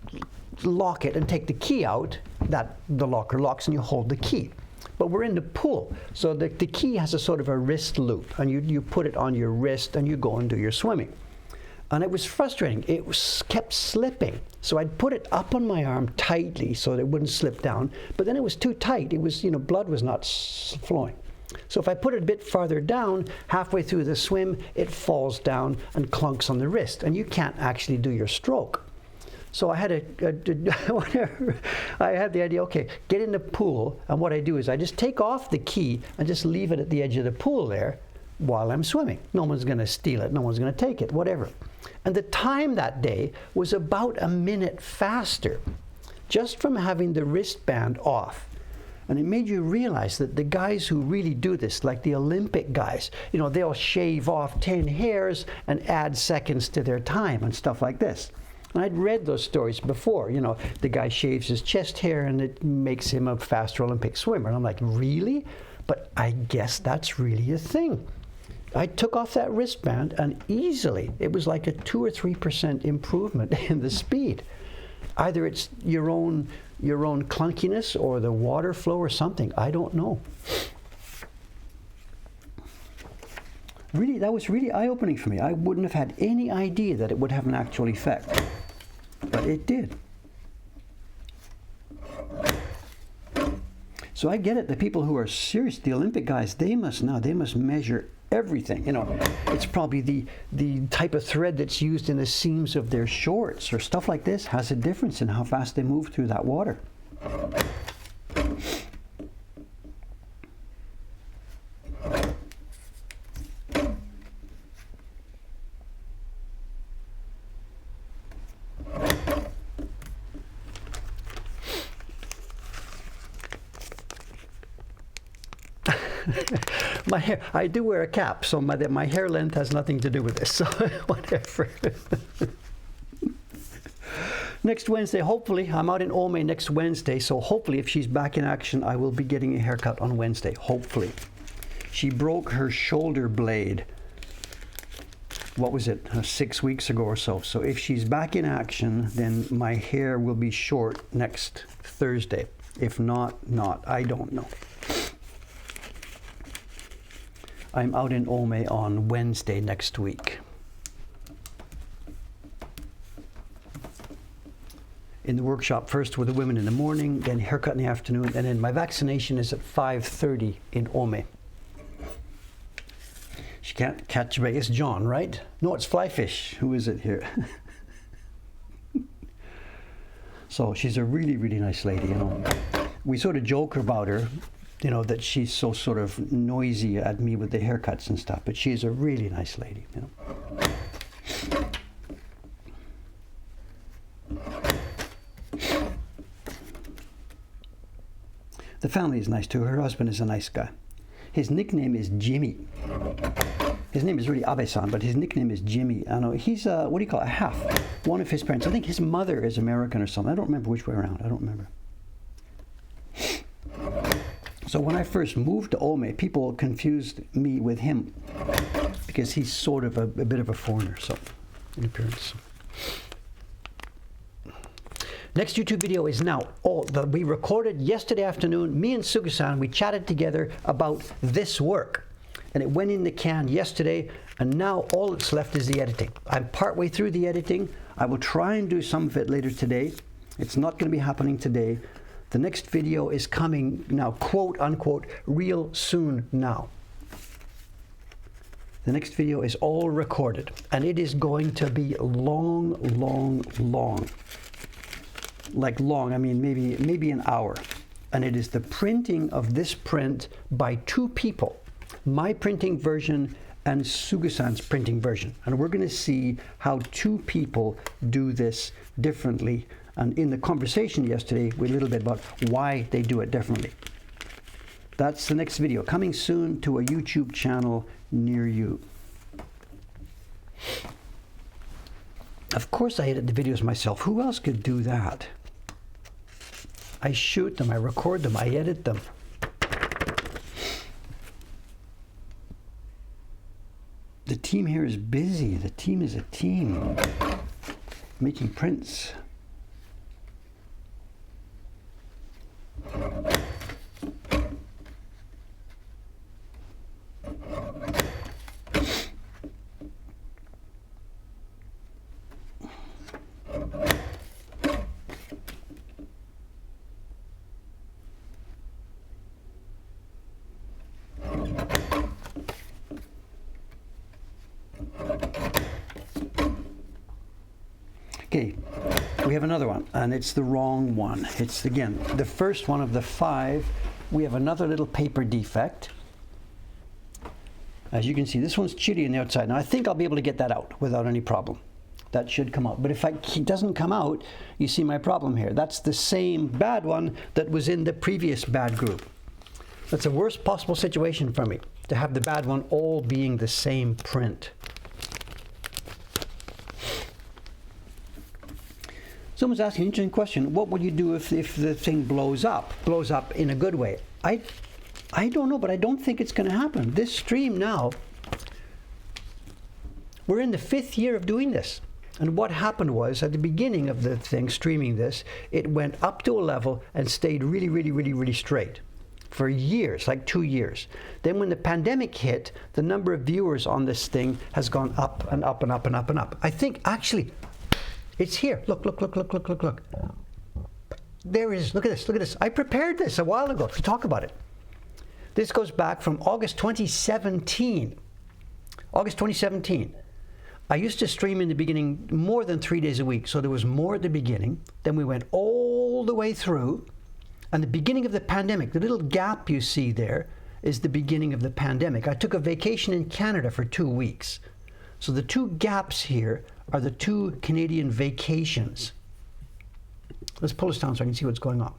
lock it and take the key out, the locker locks and you hold the key. But we're in the pool, so the key has a sort of a wrist loop, and you put it on your wrist and you go and do your swimming. And it was frustrating. It kept slipping. So I'd put it up on my arm tightly so that it wouldn't slip down, but then it was too tight. It was, blood was not flowing. So if I put it a bit farther down, halfway through the swim, it falls down and clunks on the wrist, and you can't actually do your stroke. So I had I had the idea, okay, get in the pool, and what I do is I just take off the key and just leave it at the edge of the pool there while I'm swimming. No one's going to steal it, no one's going to take it, whatever. And the time that day was about a minute faster, just from having the wristband off. And it made you realize that the guys who really do this, like the Olympic guys, you know, they'll shave off 10 hairs and add seconds to their time and stuff like this. And I'd read those stories before, you know, the guy shaves his chest hair and it makes him a faster Olympic swimmer. And I'm like, really? But I guess that's really a thing. I took off that wristband and easily, it was like a 2 or 3% improvement in the speed. Either it's your own clunkiness or the water flow or something. I don't know. Really, that was really eye-opening for me. I wouldn't have had any idea that it would have an actual effect, but it did. So I get it. The people who are serious, the Olympic guys, they must measure everything. You know, it's probably the type of thread that's used in the seams of their shorts or stuff like this has a difference in how fast they move through that water. My hair, I do wear a cap, so my hair length has nothing to do with this, so whatever. Next Wednesday, hopefully, I'm out in Ome next Wednesday, so hopefully if she's back in action, I will be getting a haircut on Wednesday, hopefully. She broke her shoulder blade, what was it, 6 weeks ago or so. So if she's back in action, then my hair will be short next Thursday. If not, I don't know. I'm out in Ome on Wednesday next week. In the workshop first with the women in the morning, then haircut in the afternoon, and then my vaccination is at 5:30 in Ome. She can't catch a break. It's John, right? No, it's Flyfish. Who is it here? So she's a really, really nice lady, you know. We sort of joke about her, you know, that she's so sort of noisy at me with the haircuts and stuff, but she's a really nice lady, you know. The family is nice too. Her husband is a nice guy. His nickname is Jimmy. His name is really Abe-san, but his nickname is Jimmy. I know he's what do you call it? A half. One of his parents. I think his mother is American or something. I don't remember which way around. I don't remember. So when I first moved to Ome, people confused me with him because he's sort of a bit of a foreigner, so in appearance. Next YouTube video is now we recorded yesterday afternoon. Me and Suga-san, we chatted together about this work. And it went in the can yesterday, and now all that's left is the editing. I'm partway through the editing. I will try and do some of it later today. It's not going to be happening today. The next video is coming now, quote unquote, real soon now. The next video is all recorded, and it is going to be long. Like long, I mean maybe an hour. And it is the printing of this print by two people. My printing version and Suga-san's printing version. And we're going to see how two people do this differently. And in the conversation yesterday, we a little bit about why they do it differently. That's the next video, coming soon to a YouTube channel near you. Of course I edit the videos myself. Who else could do that? I shoot them, I record them, I edit them. The team here is busy. The team is a team. Making prints. Okay, we have another one, and it's the wrong one. It's, again, the first one of the 5. We have another little paper defect. As you can see, this one's chitty on the outside. Now, I think I'll be able to get that out without any problem. That should come out. But if it doesn't come out, you see my problem here. That's the same bad one that was in the previous bad group. That's the worst possible situation for me, to have the bad one all being the same print. Someone's asking an interesting question. What would you do if the thing blows up in a good way? I don't know, but I don't think it's going to happen. This stream now, we're in the 5th year of doing this. And what happened was, at the beginning of the thing, streaming this, it went up to a level and stayed really, really, really, really straight for years, like 2 years. Then when the pandemic hit, the number of viewers on this thing has gone up and up and up and up and up. I think, actually, it's here. Look. There it is. Look at this. I prepared this a while ago to talk about it. This goes back from August 2017. August 2017. I used to stream in the beginning more than 3 days a week, so there was more at the beginning. Then we went all the way through. And the beginning of the pandemic, the little gap you see there, is the beginning of the pandemic. I took a vacation in Canada for 2 weeks. So the 2 gaps here are the 2 Canadian vacations. Let's pull this down so I can see what's going on.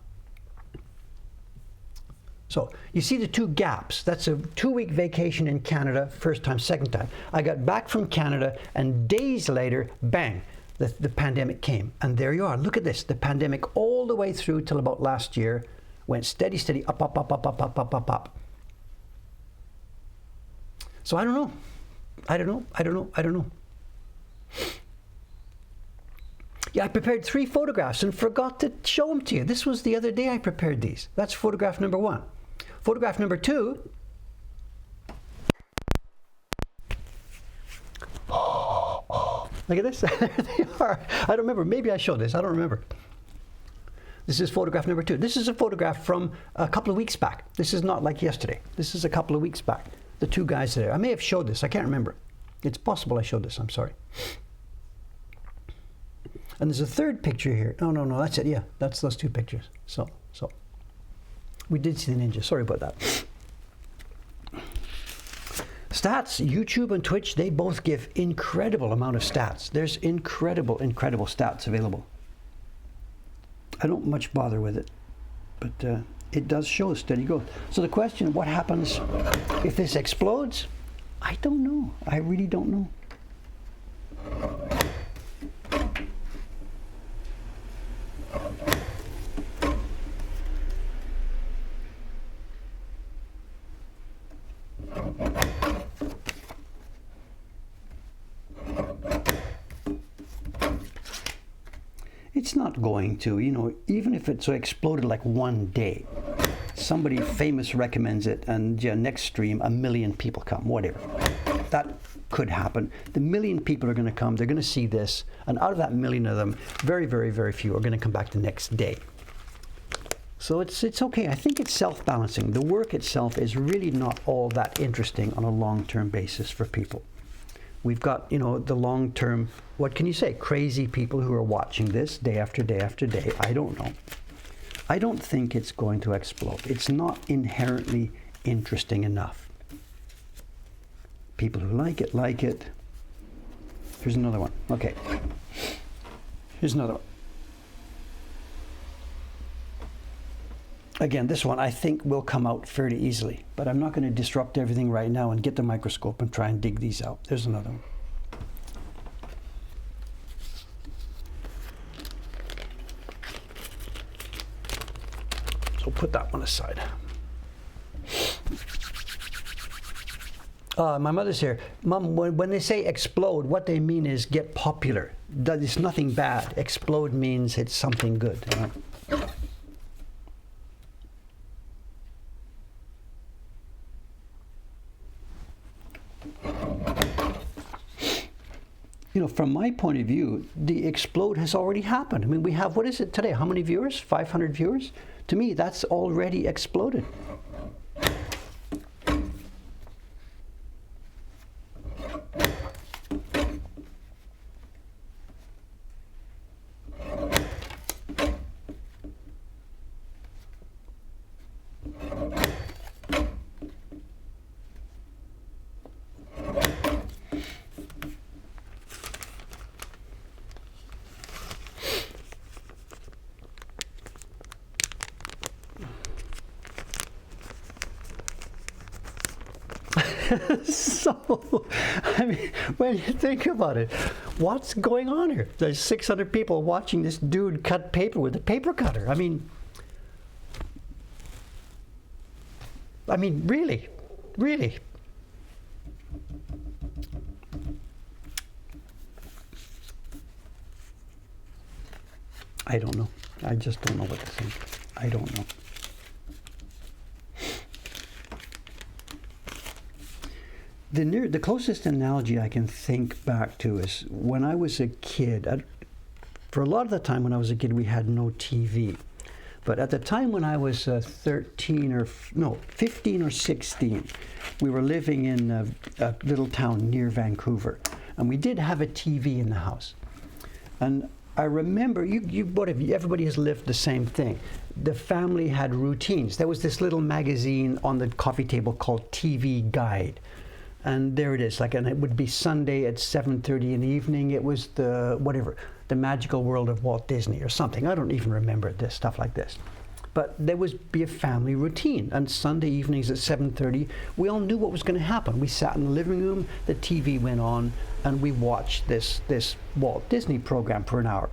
So you see the 2 gaps. That's a 2-week vacation in Canada, first time, second time. I got back from Canada, and days later, bang, the pandemic came. And there you are. Look at this. The pandemic all the way through till about last year went steady, up. So I don't know. I don't know. Yeah, I prepared 3 photographs and forgot to show them to you. This was the other day I prepared these. That's photograph number 1. Photograph number 2. Look at this. There they are. I don't remember. Maybe I showed this. I don't remember. This is photograph number 2. This is a photograph from a couple of weeks back. This is not like yesterday. This is a couple of weeks back. The 2 guys there. I may have showed this. I can't remember. It's possible I showed this. I'm sorry. And there's a 3rd picture here. No, that's it. Yeah, that's those 2 pictures. So we did see the ninja. Sorry about that. Stats, YouTube and Twitch, they both give incredible amount of stats. There's incredible stats available. I don't much bother with it, but it does show steady growth. So the question, what happens if this explodes? I don't know. I really don't know. It's not going to, even if it's exploded like one day, somebody famous recommends it, and next stream, 1 million people come, whatever. That could happen. The 1 million people are going to come, they're going to see this, and out of that 1 million of them, very, very, very few are going to come back the next day. So it's okay. I think it's self-balancing. The work itself is really not all that interesting on a long-term basis for people. We've got, the long-term, what can you say, crazy people who are watching this day after day after day. I don't know. I don't think it's going to explode. It's not inherently interesting enough. People who like it, like it. Here's another one. Okay. Here's another one. Again, this one I think will come out fairly easily, but I'm not going to disrupt everything right now and get the microscope and try and dig these out. There's another one. So put that one aside. My mother's here. Mom, when they say explode, what they mean is get popular. It's nothing bad. Explode means it's something good. From my point of view, the explode has already happened. I mean, we have, what is it today? How many viewers? 500 viewers? To me, that's already exploded. So, I mean, when you think about it, what's going on here? There's 600 people watching this dude cut paper with a paper cutter. I mean, really, really. I don't know. I just don't know what to think. I don't know. The closest analogy I can think back to is when I was a kid. For a lot of the time when I was a kid, we had no TV. But at the time when I was 15 or 16, we were living in a little town near Vancouver. And we did have a TV in the house. And I remember, everybody has lived the same thing. The family had routines. There was this little magazine on the coffee table called TV Guide. And there it is, and it would be Sunday at 7:30 in the evening. It was the Magical World of Walt Disney or something. I don't even remember this stuff like this. But there would be a family routine. And Sunday evenings at 7:30, we all knew what was going to happen. We sat in the living room, the TV went on, and we watched this Walt Disney program for an hour.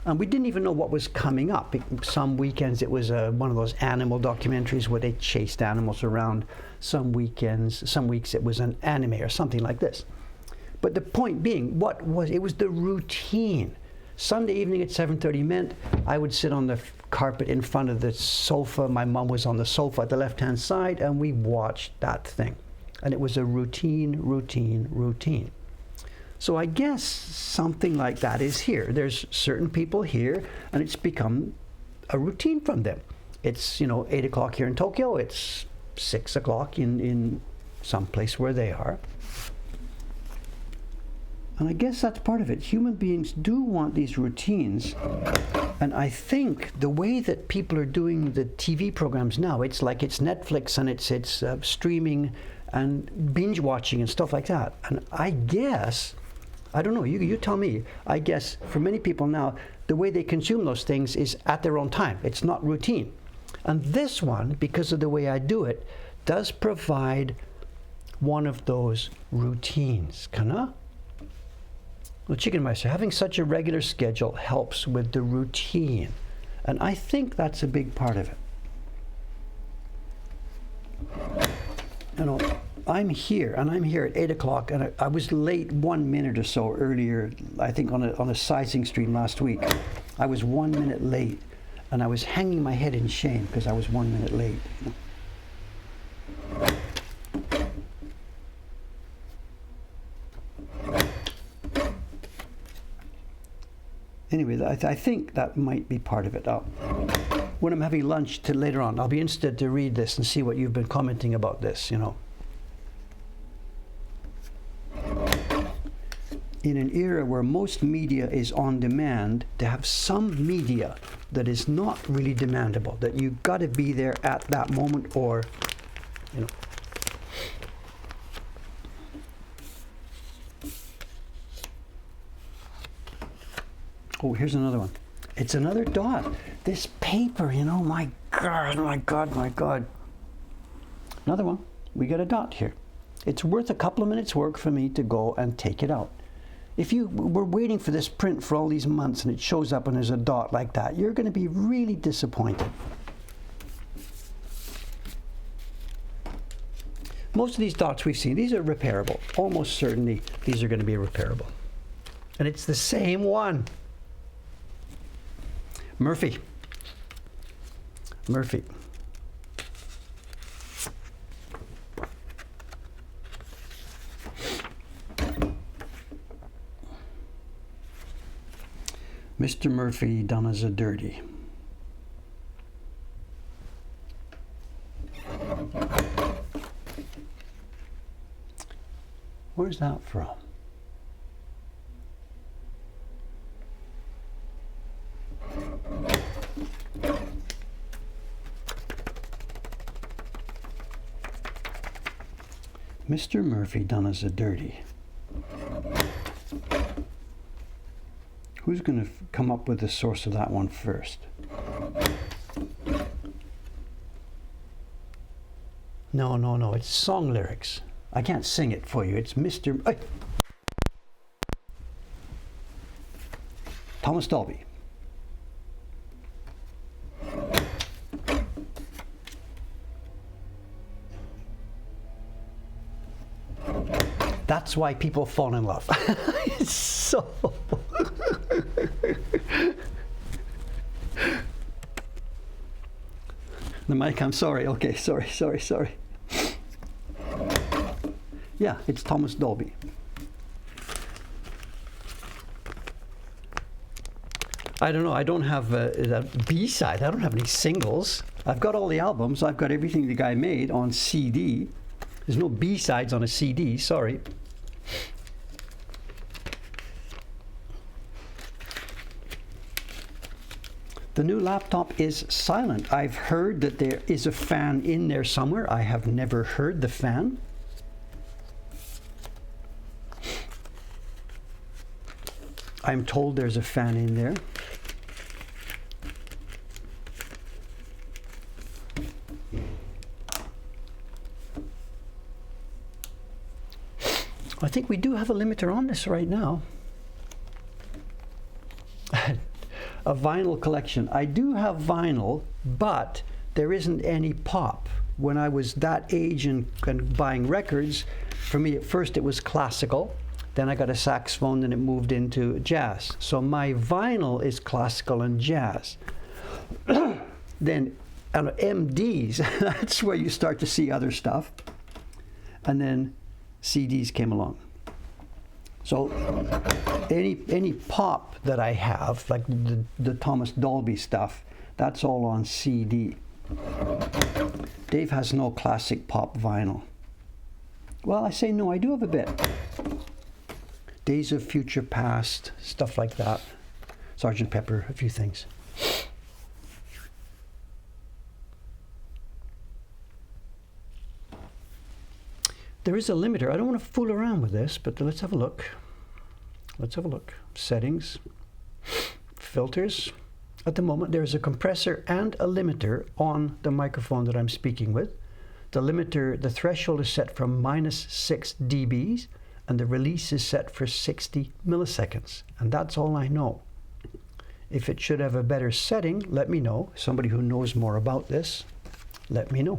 And we didn't even know what was coming up. Some weekends it was one of those animal documentaries where they chased animals around. Some weeks it was an anime or something like this. But the point being, it was the routine. Sunday evening at 7:30 meant I would sit on the carpet in front of the sofa. My mom was on the sofa at the left-hand side, and we watched that thing. And it was a routine. So I guess something like that is here. There's certain people here, and it's become a routine from them. It's 8 o'clock here in Tokyo. It's 6 o'clock in some place where they are. And I guess that's part of it. Human beings do want these routines. And I think the way that people are doing the TV programs now, it's like it's Netflix and it's streaming and binge watching and stuff like that. And I guess, I don't know, you tell me, I guess for many people now, the way they consume those things is at their own time. It's not routine. And this one, because of the way I do it, does provide one of those routines. Kana? Well, Chicken Meister, having such a regular schedule helps with the routine. And I think that's a big part of it. I'm here at 8 o'clock, and I was late 1 minute or so earlier, I think on a sizing stream last week. I was 1 minute late, and I was hanging my head in shame because I was 1 minute late. Anyway, I think that might be part of it. When I'm having lunch later on, I'll be interested to read this and see what you've been commenting about this, In an era where most media is on demand, to have some media that is not really demandable, that you've got to be there at that moment or, Oh, here's another one. It's another dot. This paper, my God. Another one. We got a dot here. It's worth a couple of minutes work for me to go and take it out. If you were waiting for this print for all these months and it shows up and there's a dot like that, you're going to be really disappointed. Most of these dots we've seen, these are repairable. Almost certainly these are going to be repairable. And it's the same one. Murphy. Mr. Murphy done as a dirty. Where's that from? Mr. Murphy done us a dirty. Who's going to come up with the source of that one first? No. It's song lyrics. I can't sing it for you. It's Mr. Thomas Dolby. That's why people fall in love. It's so... The mic, I'm sorry. Okay, sorry. Yeah, it's Thomas Dolby. I don't know, I don't have a B-side. I don't have any singles. I've got all the albums. I've got everything the guy made on CD. There's no B-sides on a CD, sorry. The new laptop is silent. I've heard that there is a fan in there somewhere. I have never heard the fan. I'm told there's a fan in there. I think we do have a limiter on this right now. A vinyl collection. I do have vinyl, but there isn't any pop. When I was that age and buying records, for me at first it was classical. Then I got a saxophone, then it moved into jazz. So my vinyl is classical and jazz. Then MDs, that's where you start to see other stuff. And then CDs came along. So any pop that I have, like the Thomas Dolby stuff, that's all on CD. Dave has no classic pop vinyl. Well, I say no, I do have a bit. Days of Future Past, stuff like that. Sgt. Pepper, a few things. There is a limiter. I don't want to fool around with this, but let's have a look. Let's have a look. Settings, filters. At the moment, there's a compressor and a limiter on the microphone that I'm speaking with. The limiter, the threshold is set from -6 dBs, and the release is set for 60 milliseconds. And that's all I know. If it should have a better setting, let me know. Somebody who knows more about this, let me know.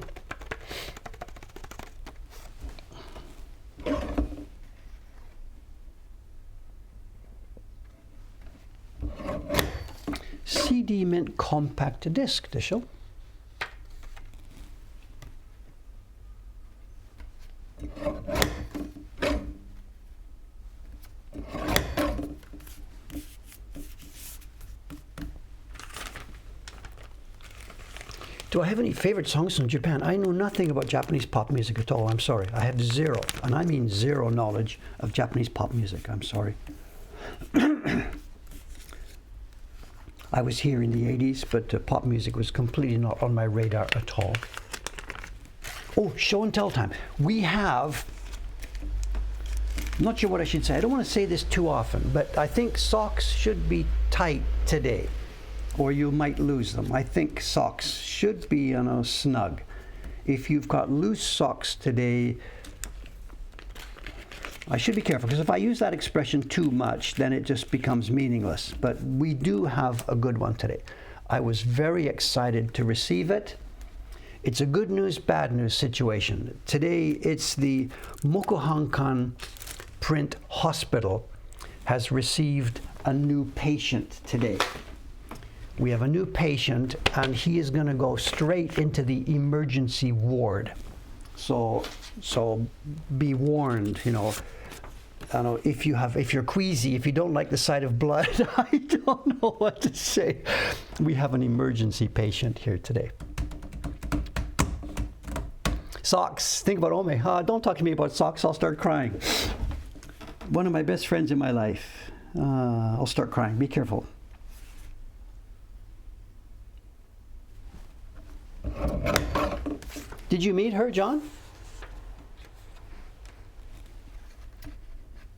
CD meant compact disc, Dishel. Do I have any favorite songs from Japan? I know nothing about Japanese pop music at all. I'm sorry. I have zero, and I mean zero knowledge of Japanese pop music. I'm sorry. I was here in the 80s, but pop music was completely not on my radar at all. Oh, show and tell time. We have, I'm not sure what I should say. I don't want to say this too often, but I think socks should be tight today, or you might lose them. I think socks should be, snug. If you've got loose socks today, I should be careful, because if I use that expression too much, then it just becomes meaningless. But we do have a good one today. I was very excited to receive it. It's a good news, bad news situation. Today, it's the Mokuhankan Print Hospital has received a new patient today. We have a new patient, and he is going to go straight into the emergency ward. So be warned, I don't know, if you're queasy, if you don't like the sight of blood, I don't know what to say. We have an emergency patient here today. Socks. Think about Ome. Don't talk to me about socks. I'll start crying. One of my best friends in my life. I'll start crying. Be careful. Did you meet her, John?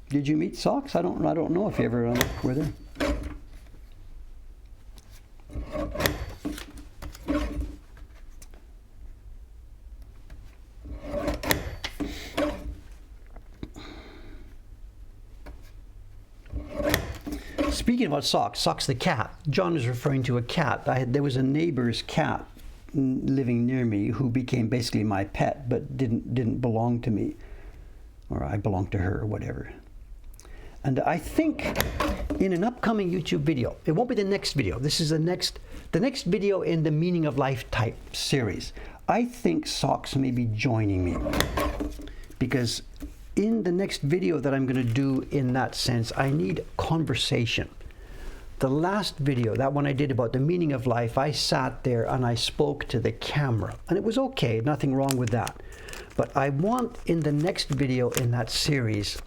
Did you meet Socks? I don't know if you ever were there. speaking about Socks, Socks the cat, John is referring to a cat. There was a neighbor's cat living near me who became basically my pet, but didn't belong to me, or I belonged to her, or whatever. And I think in an upcoming YouTube video, it won't be the next video. This is the next video in the Meaning of Life type series. I think Socks may be joining me, because in the next video that I'm going to do in that sense, I need conversation. The last video, that one I did about the meaning of life, I sat there and I spoke to the camera, and it was okay, nothing wrong with that. But I want in the next video in that series,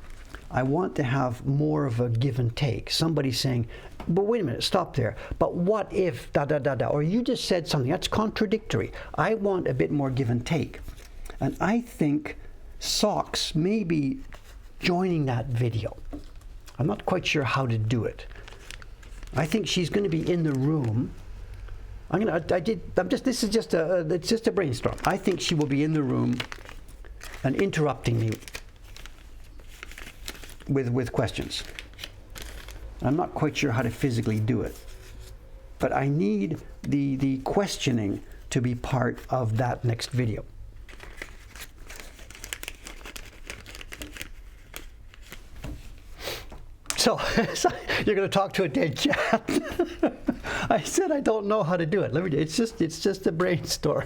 I want to have more of a give and take. Somebody saying, but wait a minute, stop there. But what if da da da da? Or you just said something that's contradictory. I want a bit more give and take. And I think Socks may be joining that video. I'm not quite sure how to do it. I think she's going to be in the room. This is just a brainstorm. I think she will be in the room and interrupting me with questions. I'm not quite sure how to physically do it, but I need the questioning to be part of that next video. So you're going to talk to a dead cat. I said I don't know how to do it. It's just a brainstorm.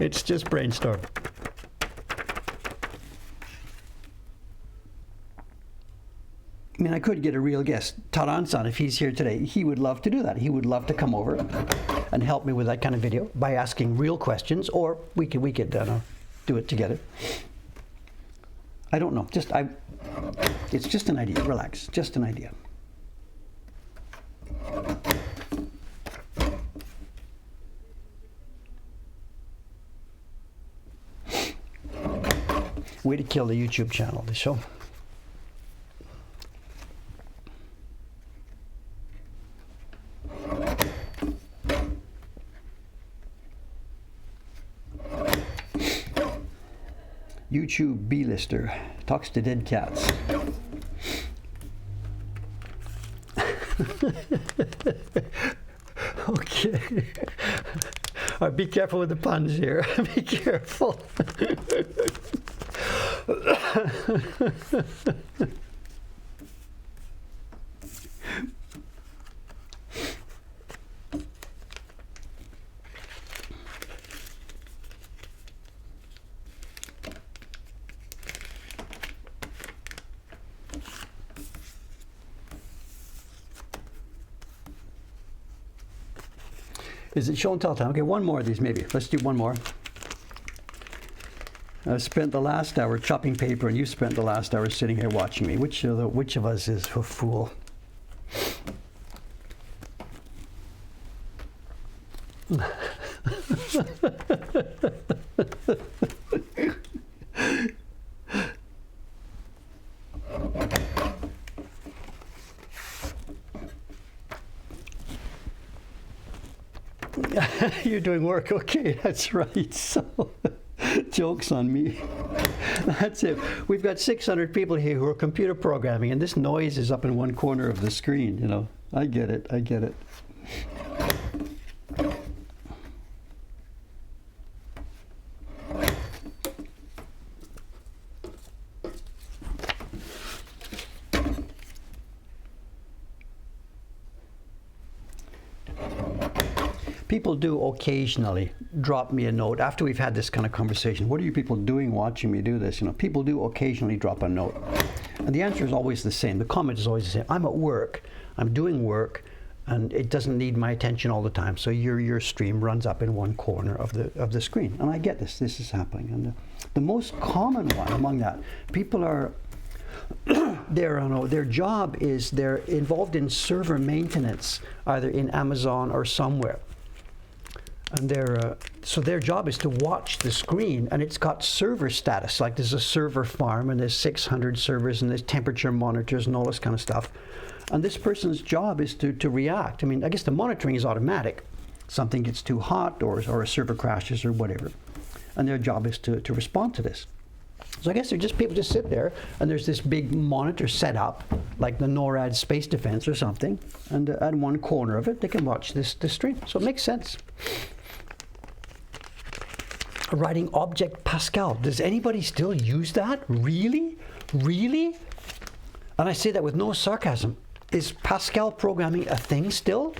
It's just brainstorm. I mean, I could get a real guest. Taran-san, if he's here today, he would love to do that. He would love to come over and help me with that kind of video by asking real questions, or we could do it together. I don't know. It's just an idea. Relax. Just an idea. Way to kill the YouTube channel, the show. YouTube B-lister talks to dead cats. Okay. All right, be careful with the puns here. Be careful. Is it show and tell time? Okay, one more of these maybe. Let's do one more. I spent the last hour chopping paper, and you spent the last hour sitting here watching me. Which of us is a fool? You're doing work, okay, that's right. So, joke's on me. That's it. We've got 600 people here who are computer programming, and this noise is up in one corner of the screen, you know. I get it, I get it. People do occasionally drop me a note after we've had this kind of conversation. What are you people doing watching me do this? You know, people do occasionally drop a note. And the answer is always the same. The comment is always the same. I'm at work, I'm doing work, and it doesn't need my attention all the time. So your stream runs up in one corner of the screen. And I get this is happening. And the most common one among that, people are their job is they're involved in server maintenance, either in Amazon or somewhere. And so their job is to watch the screen, and it's got server status, like there's a server farm and there's 600 servers and there's temperature monitors and all this kind of stuff. And this person's job is to react. I mean, I guess the monitoring is automatic. Something gets too hot or a server crashes or whatever. And their job is to respond to this. So I guess they're just people just sit there, and there's this big monitor set up, like the NORAD Space Defense or something, and at one corner of it, they can watch this stream. So it makes sense. Writing Object Pascal. Does anybody still use that? Really? Really? And I say that with no sarcasm. Is Pascal programming a thing still?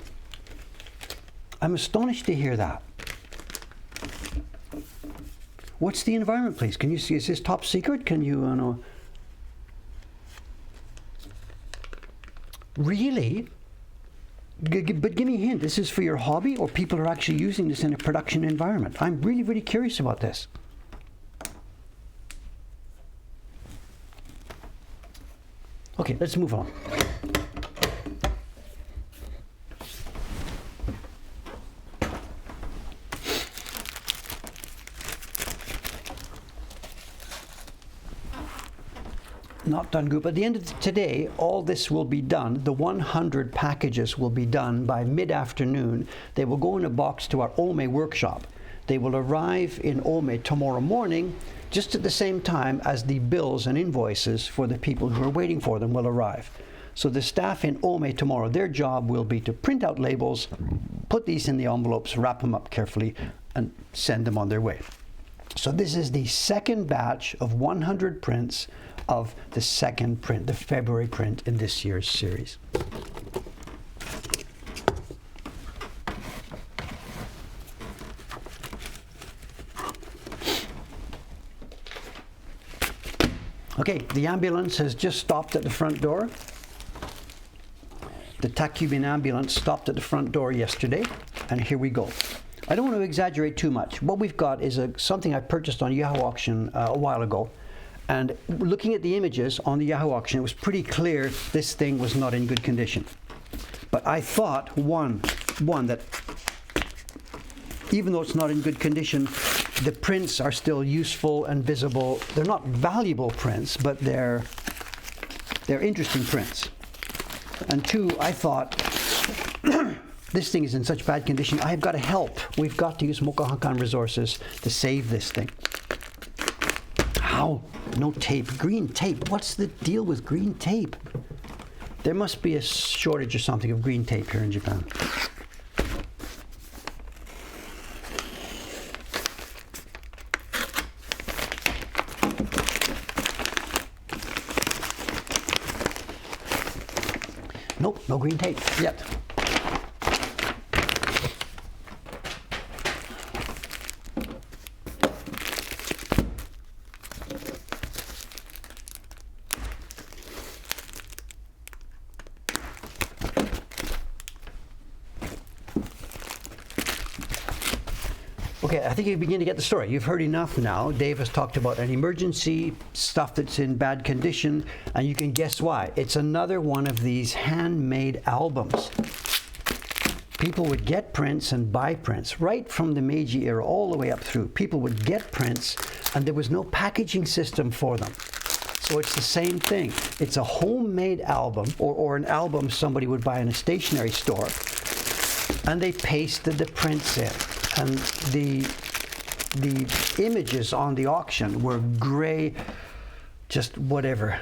I'm astonished to hear that. What's the environment, please? Can you see? Is this top secret? Can you know? Really? But give me a hint. This is for your hobby, or people are actually using this in a production environment? I'm really, really curious about this. Okay, let's move on. Not done good. But at the end of today, all this will be done. The 100 packages will be done by mid-afternoon. They will go in a box to our Ome workshop. They will arrive in Ome tomorrow morning, just at the same time as the bills and invoices for the people who are waiting for them will arrive. So the staff in Ome tomorrow, their job will be to print out labels, put these in the envelopes, wrap them up carefully, and send them on their way. So this is the second batch of 100 prints of the second print, the February print in this year's series. Okay, the ambulance has just stopped at the front door. The Tacubin ambulance stopped at the front door yesterday, and here we go. I don't want to exaggerate too much. What we've got is something I purchased on Yahoo Auction a while ago. And looking at the images on the Yahoo Auction, it was pretty clear this thing was not in good condition. But I thought, one that even though it's not in good condition, the prints are still useful and visible. They're not valuable prints, but they're interesting prints. And two, I thought, this thing is in such bad condition, I've got to help. We've got to use Mokuhankan resources to save this thing. How? No tape. Green tape. What's the deal with green tape? There must be a shortage or something of green tape here in Japan. Nope, no green tape yet. Okay, I think you begin to get the story. You've heard enough now. Dave has talked about an emergency, stuff that's in bad condition, and you can guess why. It's another one of these handmade albums. People would get prints and buy prints right from the Meiji era all the way up through. People would get prints, and there was no packaging system for them. So it's the same thing. It's a homemade album, or an album somebody would buy in a stationery store, and they pasted the prints in. And the images on the auction were gray, just whatever.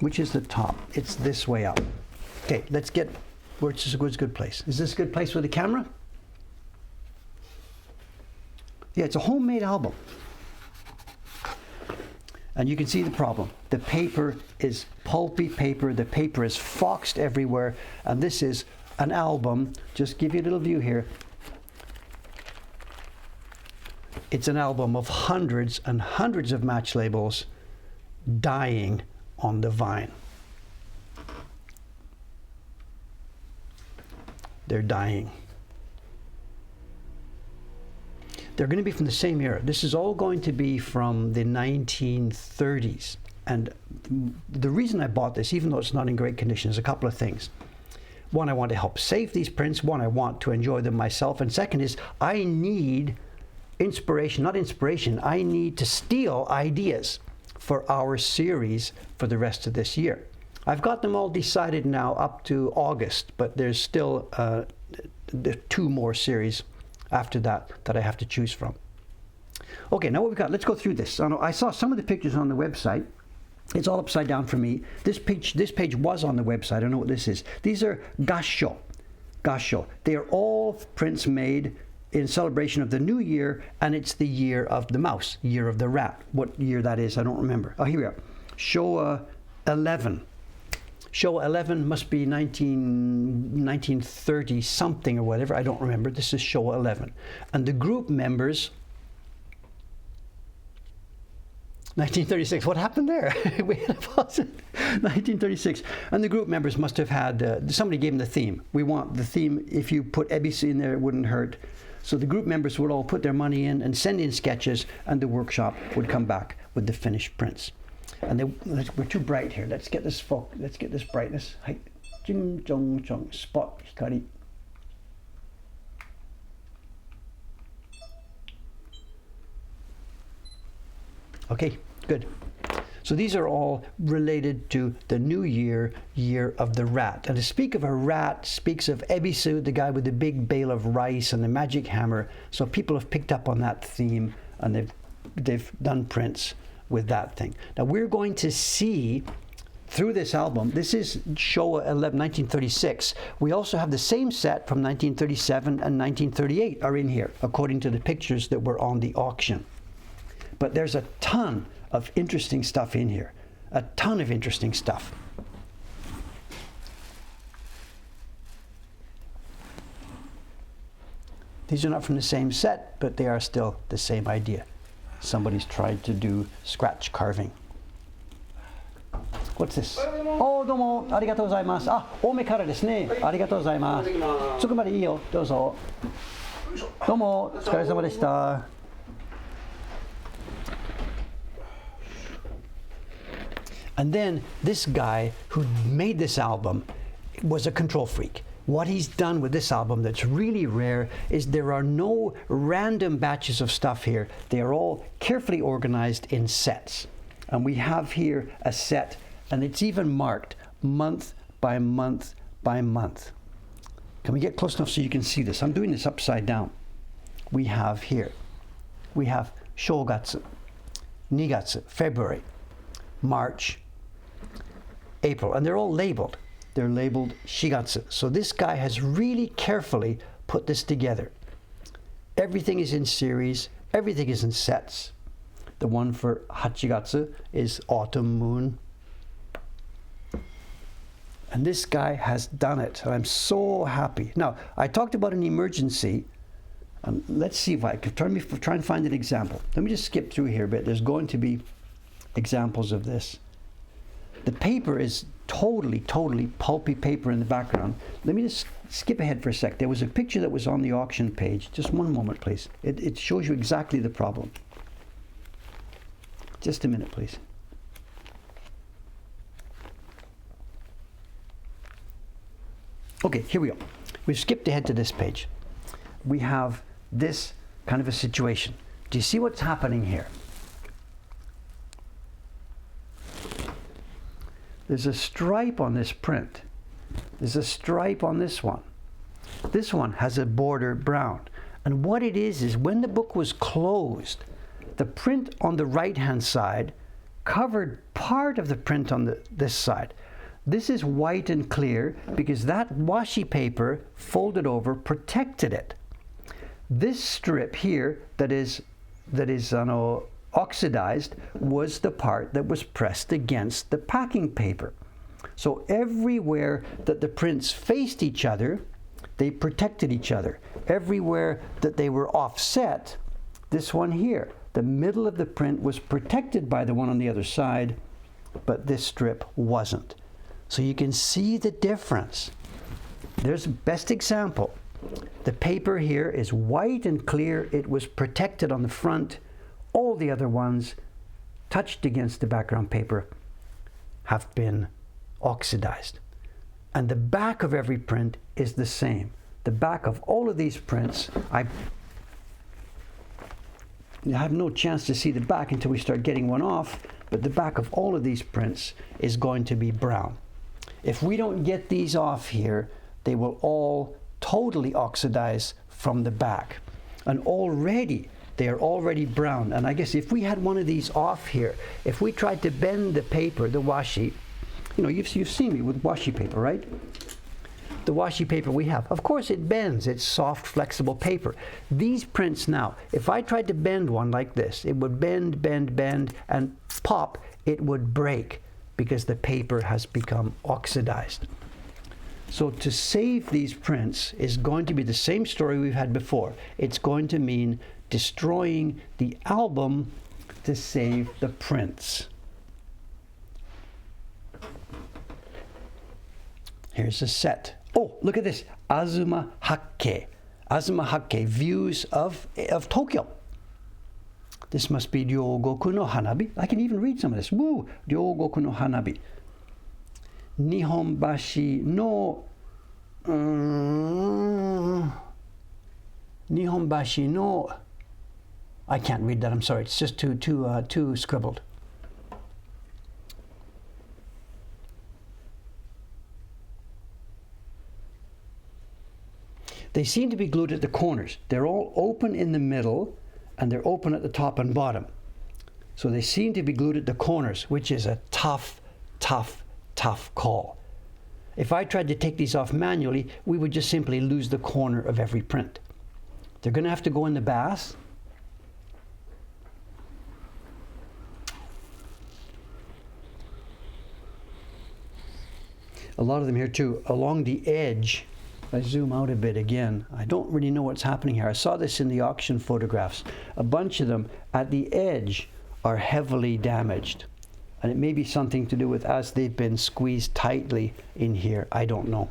Which is the top? It's this way up. Okay, let's get, which is a good place. Is this a good place with the camera? Yeah, it's a homemade album. And you can see the problem. The paper is pulpy paper. The paper is foxed everywhere. And this is an album. Just give you a little view here. It's an album of hundreds and hundreds of match labels dying on the vine. They're dying. They're going to be from the same era. This is all going to be from the 1930s. And the reason I bought this, even though it's not in great condition, is a couple of things. One, I want to help save these prints. One, I want to enjoy them myself. And second is, I need I need to steal ideas for our series for the rest of this year. I've got them all decided now up to August, but there's still 2 more series after that I have to choose from. Okay, now what we've got, let's go through this. I saw some of the pictures on the website. It's all upside down for me. This page was on the website. I don't know what this is. These are gasho. Gasho. They are all prints made in celebration of the new year, and it's the year of the mouse, year of the rat. What year that is, I don't remember. Oh, here we are. Showa 11. Showa 11 must be 1930 something or whatever. I don't remember. This is Showa 11. And the group members... 1936. What happened there? We had a pause. 1936. And the group members must have had, somebody gave them the theme. We want the theme. If you put Ebisu in there, it wouldn't hurt. So the group members would all put their money in and send in sketches, and the workshop would come back with the finished prints. And we're too bright here. Let's get this brightness. Hai, jing, jong, jong, spot, hikari. Okay, good. So these are all related to the new year, year of the rat. And to speak of a rat speaks of Ebisu, the guy with the big bale of rice and the magic hammer. So people have picked up on that theme, and they've done prints with that thing. Now we're going to see through this album, this is Showa 11, 1936. We also have the same set from 1937 and 1938 are in here, according to the pictures that were on the auction. But there's a ton of interesting stuff in here. A ton of interesting stuff. These are not from the same set, but they are still the same idea. Somebody's tried to do scratch carving. What's this? Oh, domo, arigatou gozaimasu. Ah, ome kara desu ne. Arigatou gozaimasu. Tsukumade ii yo, douzo. Domo, otsukaresama deshita. And then this guy who made this album was a control freak. What he's done with this album that's really rare is there are no random batches of stuff here. They are all carefully organized in sets. And we have here a set, and it's even marked month by month by month. Can we get close enough so you can see this? I'm doing this upside down. We have here, we have Shogatsu, Nigatsu, February, March, April, and they're all labeled. They're labeled Shigatsu. So this guy has really carefully put this together. Everything is in series, everything is in sets. The one for Hachigatsu is Autumn Moon. And this guy has done it, and I'm so happy. Now, I talked about an emergency. Let's see if I can try and find an example. Let me just skip through here a bit. There's going to be examples of this. The paper is totally pulpy paper in the background. Let me just skip ahead for a sec. There was a picture that was on the auction page. Just one moment, please. It shows you exactly the problem. Just a minute, please. Okay, here we go. We've skipped ahead to this page. We have this kind of a situation. Do you see what's happening here? There's a stripe on this print. There's a stripe on this one. This one has a border brown. And what it is when the book was closed, the print on the right-hand side covered part of the print on this side. This is white and clear because that washi paper folded over protected it. This strip here that is oxidized was the part that was pressed against the packing paper. So everywhere that the prints faced each other, they protected each other. Everywhere that they were offset, this one here, the middle of the print was protected by the one on the other side, but this strip wasn't. So you can see the difference. There's the best example. The paper here is white and clear. It was protected on the front. All the other ones touched against the background paper have been oxidized. And the back of every print is the same. The back of all of these prints, I have no chance to see the back until we start getting one off, but the back of all of these prints is going to be brown. If we don't get these off here, they will all totally oxidize from the back. And already They are already brown. And I guess if we had one of these off here, if we tried to bend the paper, the washi, you know, you've seen me with washi paper, right? The washi paper we have. Of course it bends. It's soft, flexible paper. These prints now, if I tried to bend one like this, it would bend, and pop, it would break because the paper has become oxidized. So to save these prints is going to be the same story we've had before. It's going to mean destroying the album to save the prints. Here's a set. Oh, look at this. Azuma Hake. Azuma Hake, views of Tokyo. This must be Ryogoku no Hanabi. I can even read some of this. Woo! Ryogoku no Hanabi. Nihonbashi no Nihonbashi no, I can't read that, I'm sorry, it's just too scribbled. They seem to be glued at the corners. They're all open in the middle and they're open at the top and bottom. So they seem to be glued at the corners, which is a tough call. If I tried to take these off manually, we would just simply lose the corner of every print. They're going to have to go in the bath. A lot of them here too, along the edge. If I zoom out a bit again, I don't really know what's happening here. I saw this in the auction photographs. A bunch of them at the edge are heavily damaged. And it may be something to do with as they've been squeezed tightly in here. I don't know.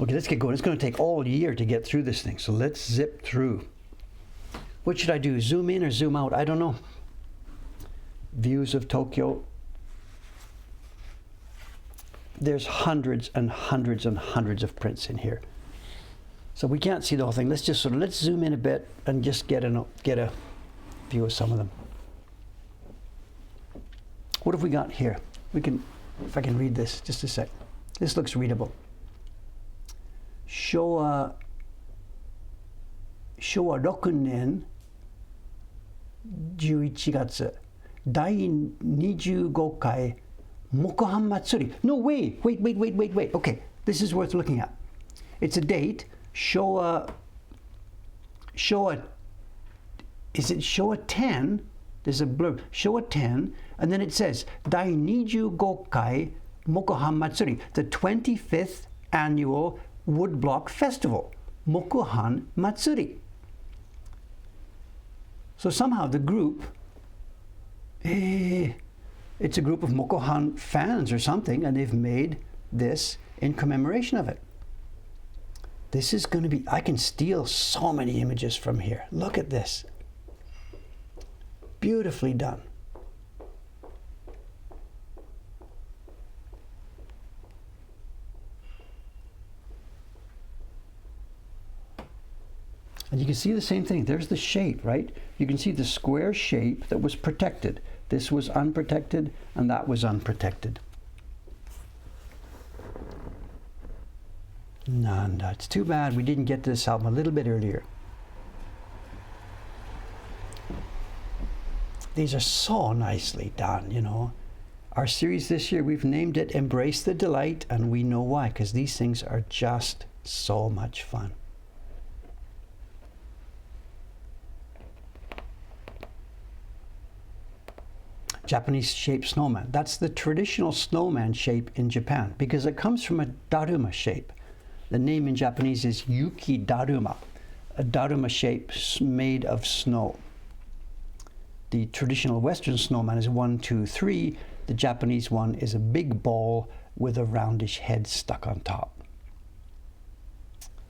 Okay, let's get going. It's going to take all year to get through this thing. So let's zip through. What should I do? Zoom in or zoom out? I don't know. Views of Tokyo. There's hundreds and hundreds and hundreds of prints in here. So we can't see the whole thing. Let's zoom in a bit and just get a view of some of them. What have we got here? If I can read this, just a sec. This looks readable. Showa 6年11月第25回 Mokuhankan Matsuri. No, wait. Okay, this is worth looking at. It's a date. Showa, is it Showa 10? There's a blurb. Showa 10, and then it says, 第25回 Mokuhankan Matsuri, the 25th annual woodblock festival. Mokuhankan Matsuri. So somehow the group, it's a group of Mokuhankan fans or something, and they've made this in commemoration of it. This is going to be, I can steal so many images from here. Look at this. Beautifully done. And you can see the same thing. There's the shape, right? You can see the square shape that was protected. This was unprotected, and that was unprotected. Nanda. It's too bad we didn't get to this album a little bit earlier. These are so nicely done, you know. Our series this year, we've named it Embrace the Delight, and we know why, because these things are just so much fun. Japanese shaped snowman. That's the traditional snowman shape in Japan because it comes from a daruma shape. The name in Japanese is Yuki Daruma, a daruma shape made of snow. The traditional Western snowman is 1, 2, 3. The Japanese one is a big ball with a roundish head stuck on top.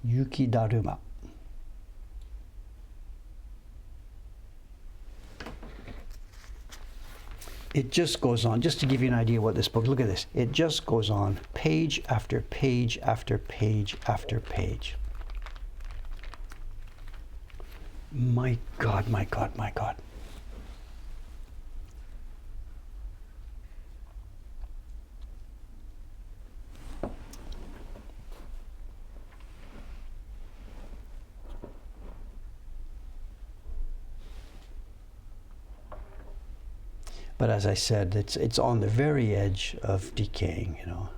Yuki Daruma. It just goes on, just to give you an idea what this book, look at this. It just goes on page after page after page after page. My God. But as I said, it's on the very edge of decaying, you know.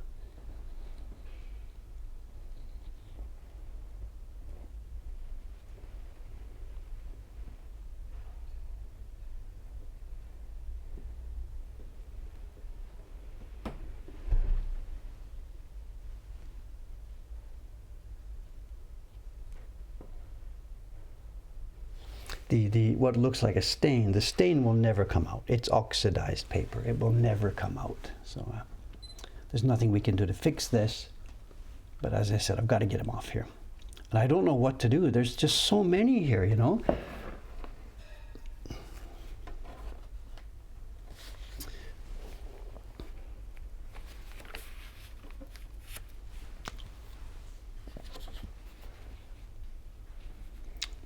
The what looks like a stain, the stain will never come out. It's oxidized paper. It will never come out. So there's nothing we can do to fix this. But as I said, I've got to get them off here. And I don't know what to do. There's just so many here, you know.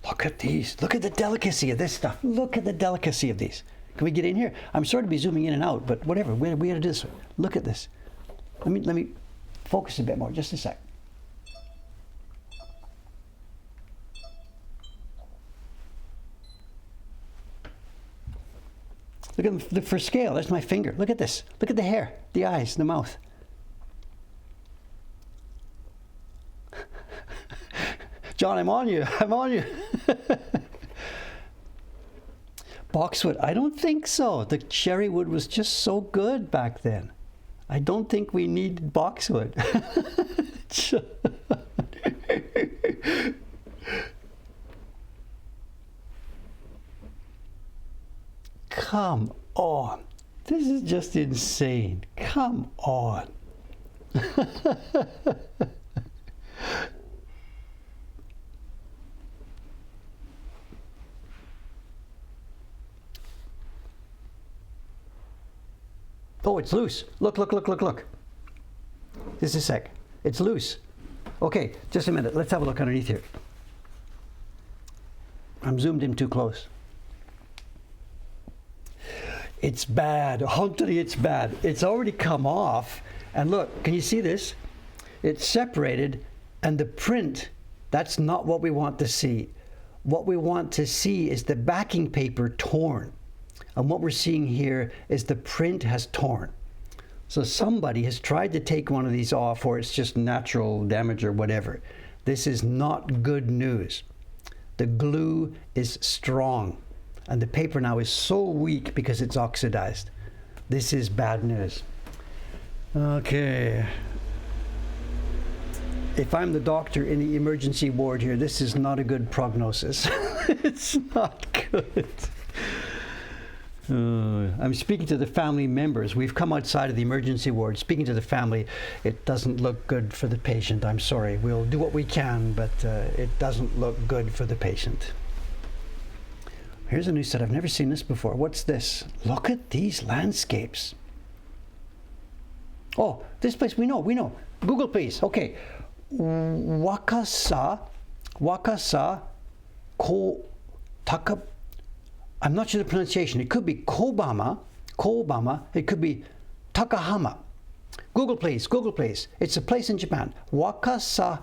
Look at these. Look at the delicacy of this stuff. Look at the delicacy of these. Can we get in here? I'm sorry to be zooming in and out, but whatever. We got to do this. Look at this. Let me focus a bit more. Just a sec. Look at the for scale. There's my finger. Look at this. Look at the hair, the eyes, the mouth. John, I'm on you. I'm on you. Boxwood, I don't think so. The cherry wood was just so good back then. I don't think we needed boxwood. Come on. This is just insane. Come on. Oh, it's loose. Look, look, look, look, look. Just a sec. It's loose. Okay, just a minute. Let's have a look underneath here. I'm zoomed in too close. It's bad. Huntley, it's bad. It's already come off. And look, can you see this? It's separated, and the print, that's not what we want to see. What we want to see is the backing paper torn. And what we're seeing here is the print has torn. So somebody has tried to take one of these off, or it's just natural damage or whatever. This is not good news. The glue is strong, and the paper now is so weak because it's oxidized. This is bad news. Okay. If I'm the doctor in the emergency ward here, this is not a good prognosis. It's not good. I'm speaking to the family members. We've come outside of the emergency ward, speaking to the family. It doesn't look good for the patient. I'm sorry. We'll do what we can, but it doesn't look good for the patient. Here's a new set. I've never seen this before. What's this? Look at these landscapes. Oh, this place we know. Google, please. Okay. Wakasa ko taka. I'm not sure the pronunciation. It could be Kobama. It could be Takahama. Google, please. It's a place in Japan. Wakasa.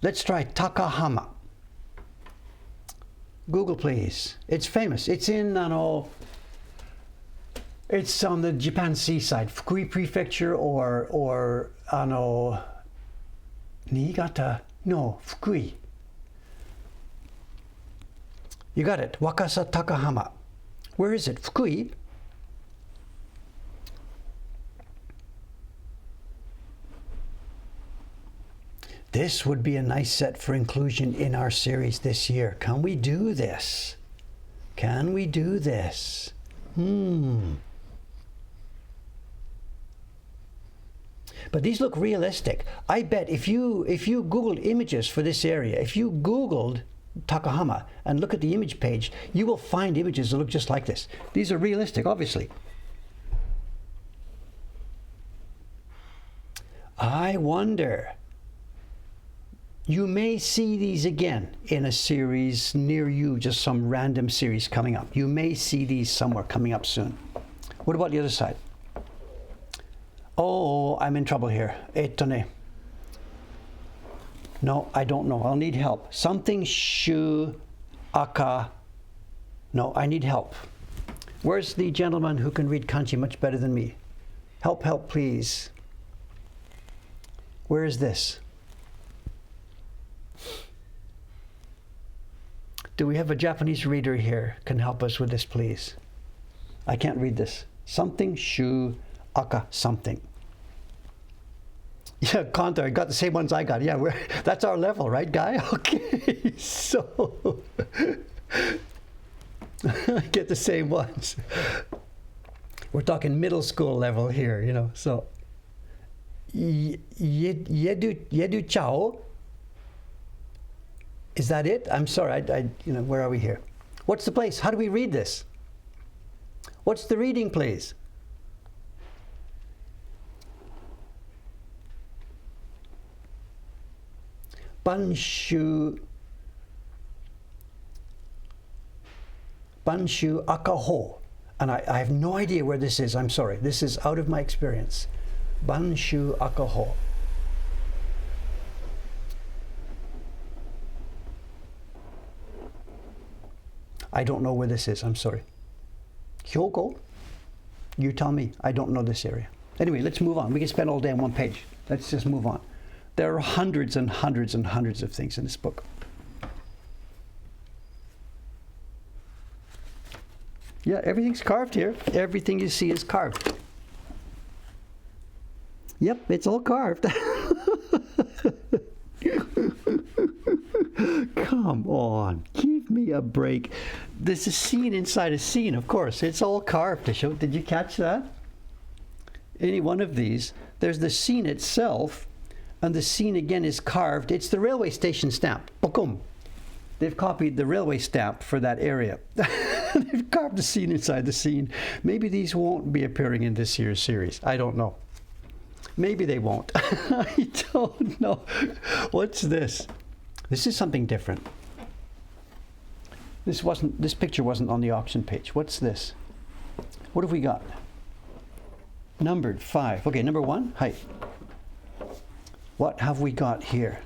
Let's try Takahama. Google, please. It's famous. It's in, it's on the Japan seaside. Fukui Prefecture or Niigata. No, Fukui. You got it. Wakasa Takahama. Where is it? Fukui? This would be a nice set for inclusion in our series this year. Can we do this? Can we do this? But these look realistic. I bet if you Googled images for this area, if you Googled Takahama and look at the image page, you will find images that look just like this. These are realistic, obviously. I wonder, you may see these again in a series near you, just some random series coming up. You may see these somewhere coming up soon. What about the other side? Oh, I'm in trouble here. Etone. No, I don't know. I'll need help. Something shu aka. No, I need help. Where's the gentleman who can read kanji much better than me? Help, help, please. Where is this? Do we have a Japanese reader here? Can help us with this, please? I can't read this. Something, shu, aka, something. Yeah, Kanta, I got the same ones I got. Yeah, that's our level, right, Guy? Okay, so I get the same ones. We're talking middle school level here, you know. So, yedu chao. Is that it? I'm sorry, you know, where are we here? What's the place? How do we read this? What's the reading, please? Banshu akaho. And I have no idea where this is. I'm sorry. This is out of my experience. Banshu akaho. I don't know where this is. I'm sorry. Hyogo? You tell me. I don't know this area. Anyway, let's move on. We can spend all day on one page. Let's just move on. There are hundreds and hundreds and hundreds of things in this book. Yeah, everything's carved here. Everything you see is carved. Yep, it's all carved. Come on, give me a break. There's a scene inside a scene, of course. It's all carved to show. Did you catch that? Any one of these, there's the scene itself, and the scene again is carved. It's the railway station stamp. Boom. They've copied the railway stamp for that area. They've carved the scene inside the scene. Maybe these won't be appearing in this year's series. I don't know. Maybe they won't. I don't know. What's this? This is something different. This picture wasn't on the auction page. What's this? What have we got? Numbered 5. Okay, number 1, height. What have we got here?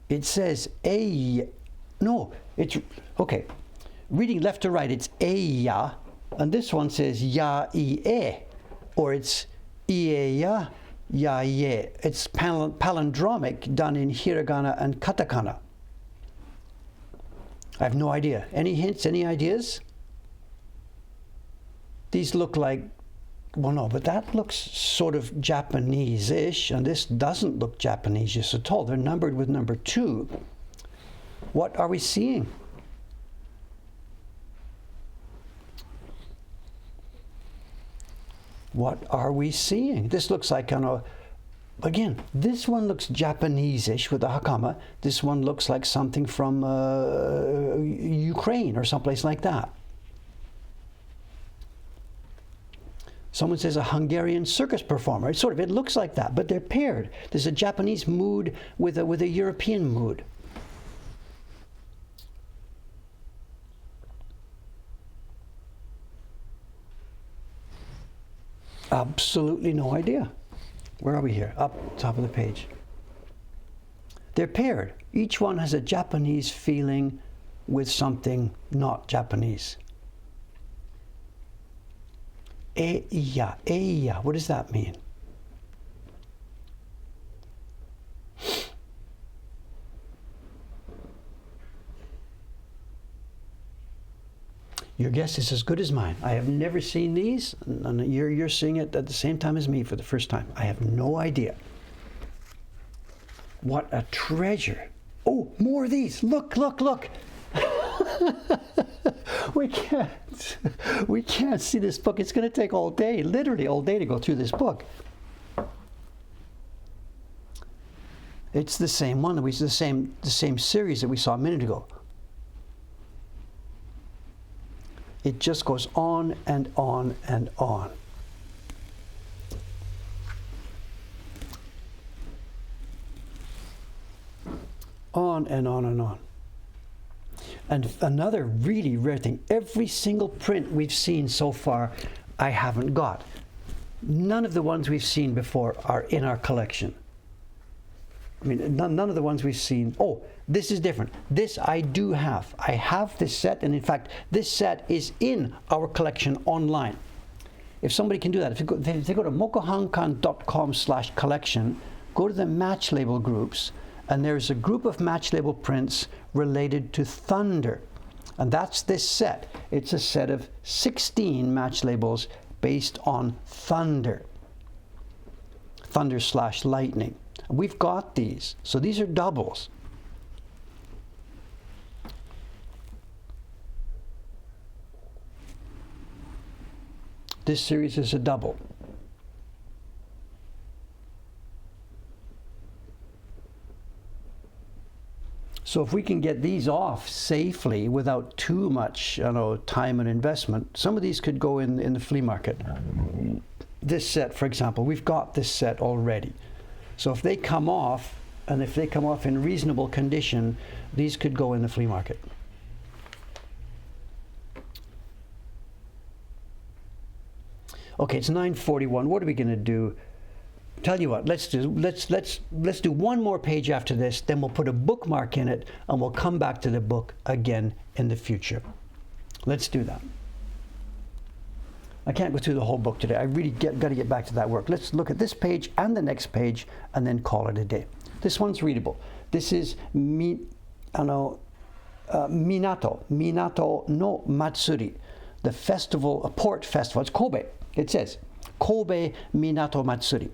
It says a. No, it's okay. Reading left to right, it's ya, and this one says ya e, or it's ya ye. It's palindromic, done in hiragana and katakana. I have no idea. Any hints? Any ideas? These look like, well, no, but that looks sort of Japanese-ish, and this doesn't look Japanese-ish at all. They're numbered with number 2. What are we seeing? What are we seeing? This looks like again, this one looks Japanese-ish with the hakama. This one looks like something from Ukraine or someplace like that. Someone says a Hungarian circus performer. It looks like that, but they're paired. There's a Japanese mood with a European mood. Absolutely no idea. Where are we here? Up top of the page. They're paired. Each one has a Japanese feeling with something not Japanese. Eiya. What does that mean? Your guess is as good as mine. I have never seen these, and you're seeing it at the same time as me for the first time. I have no idea. What a treasure. Oh, more of these. Look. We can't see this book. It's going to take all day, literally all day, to go through this book. It's the same one. The same series that we saw a minute ago. It just goes on and on and on. On and on and on. And another really rare thing, every single print we've seen so far, I haven't got. None of the ones we've seen before are in our collection. I mean, none of the ones we've seen. Oh, this is different. This I do have. I have this set, and in fact, this set is in our collection online. If somebody can do that, if they go to mokuhankan.com/collection, go to the match label groups, and there's a group of match label prints related to thunder. And that's this set. It's a set of 16 match labels based on thunder. Thunder/lightning. We've got these. So these are doubles. This series is a double. So if we can get these off safely without too much, time and investment, some of these could go in the flea market. This set, for example, we've got this set already. So if they come off, and if they come off in reasonable condition, these could go in the flea market. Okay, it's 9:41. What are we going to do? Tell you what, let's do one more page after this, then we'll put a bookmark in it, and we'll come back to the book again in the future. Let's do that. I can't go through the whole book today. I really got to get back to that work. Let's look at this page and the next page, and then call it a day. This one's readable. This is Minato no Matsuri, the festival, a port festival. It's Kobe. It says Kobe Minato Matsuri.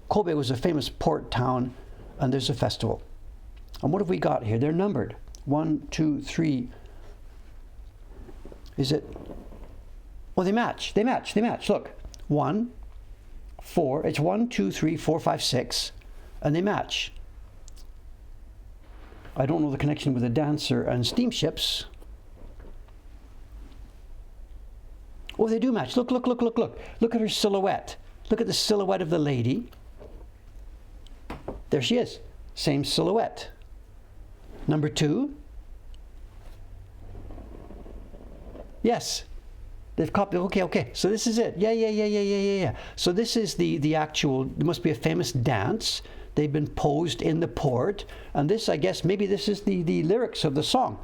Kobe was a famous port town, and there's a festival. And what have we got here? They're numbered. 1, 2, 3. Is it? Oh, they match. They match. They match. Look. 1, 4. It's 1, 2, 3, 4, 5, 6. And they match. I don't know the connection with the dancer and steamships. Oh, they do match. Look, look, look, look, look. Look at her silhouette. Look at the silhouette of the lady. There she is. Same silhouette. Number 2. Yes. They've copied. Okay. So this is it. Yeah. So this is the actual, there must be a famous dance. They've been posed in the port. And this, I guess, maybe this is the lyrics of the song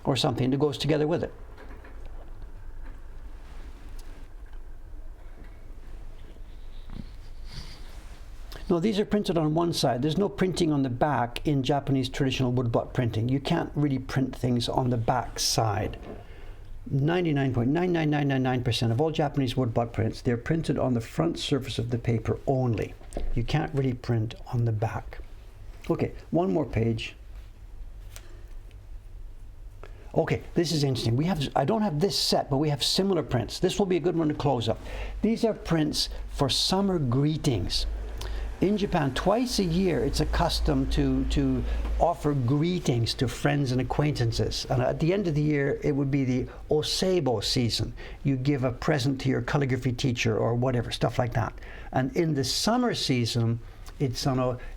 or something that goes together with it. No, these are printed on one side. There's no printing on the back in Japanese traditional woodblock printing. You can't really print things on the back side. 99.99999% of all Japanese woodblock prints, they're printed on the front surface of the paper only. You can't really print on the back. Okay, one more page. Okay, this is interesting. I don't have this set, but we have similar prints. This will be a good one to close up. These are prints for summer greetings. In Japan, twice a year, it's a custom to offer greetings to friends and acquaintances. And at the end of the year, it would be the osebo season. You give a present to your calligraphy teacher or whatever, stuff like that. And in the summer season, it's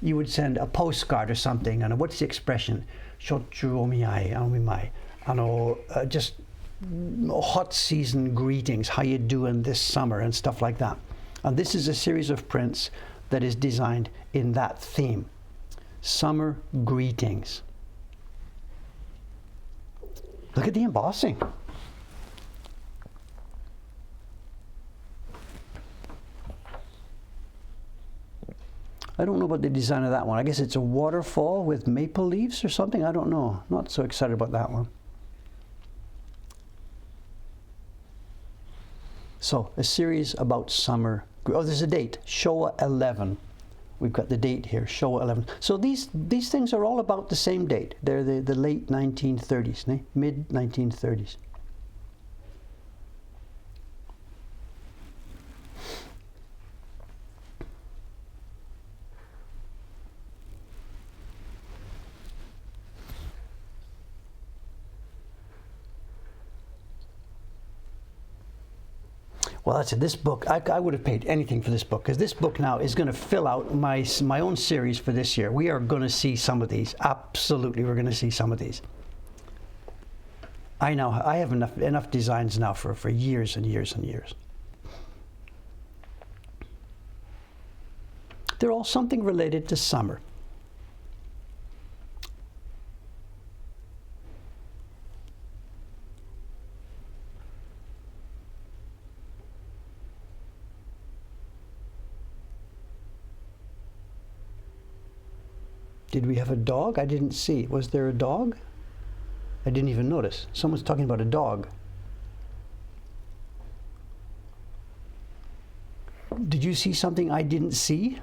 you would send a postcard or something. And what's the expression? Shochu omimai. Just hot season greetings. How you doing this summer and stuff like that. And this is a series of prints that is designed in that theme. Summer greetings. Look at the embossing. I don't know about the design of that one. I guess it's a waterfall with maple leaves or something. I don't know. Not so excited about that one. So, a series about summer. Oh, there's a date, Showa 11. We've got the date here, Showa 11. So these things are all about the same date. They're the late 1930s, mid 1930s. Well, that's it. This book, I would have paid anything for this book, because this book now is going to fill out my own series for this year. We are going to see some of these. Absolutely, we're going to see some of these. I have enough designs now for years and years and years. They're all something related to summer. Did we have a dog? I didn't see. Was there a dog? I didn't even notice. Someone's talking about a dog. Did you see something I didn't see?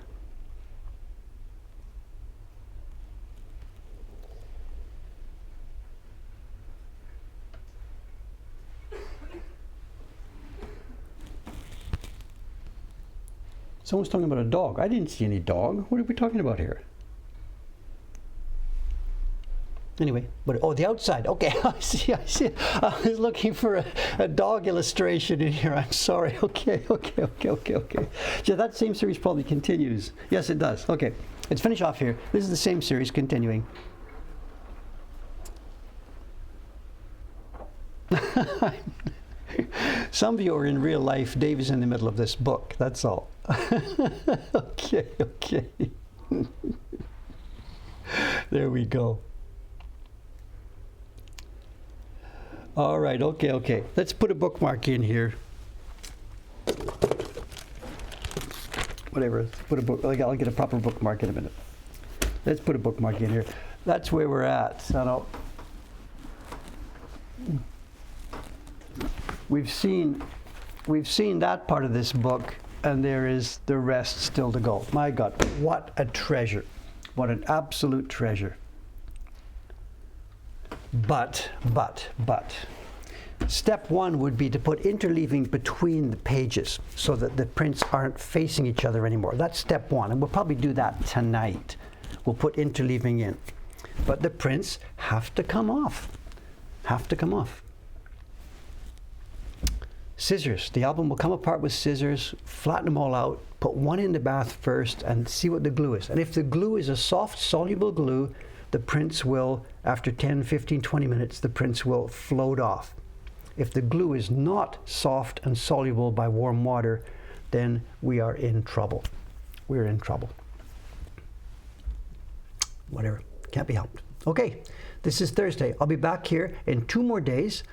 Someone's talking about a dog. I didn't see any dog. What are we talking about here? Anyway, but oh, the outside. Okay, I see. I was looking for a dog illustration in here. I'm sorry. Okay. So that same series probably continues. Yes, it does. Okay, let's finish off here. This is the same series continuing. Some of you are in real life. Dave is in the middle of this book. That's all. Okay. There we go. All right, okay. Let's put a bookmark in here. Whatever, put a book. I'll get a proper bookmark in a minute. Let's put a bookmark in here. That's where we're at. So we've seen that part of this book, and there is the rest still to go. My God, what a treasure. What an absolute treasure. But, step one would be to put interleaving between the pages so that the prints aren't facing each other anymore. That's step one, and we'll probably do that tonight. We'll put interleaving in. But the prints have to come off. Scissors. The album will come apart with scissors, flatten them all out, put one in the bath first, and see what the glue is. And if the glue is a soft, soluble glue, the prints will, after 10, 15, 20 minutes, the prints will float off. If the glue is not soft and soluble by warm water, then we are in trouble. We're in trouble. Whatever. Can't be helped. Okay, this is Thursday. I'll be back here in 2 more days.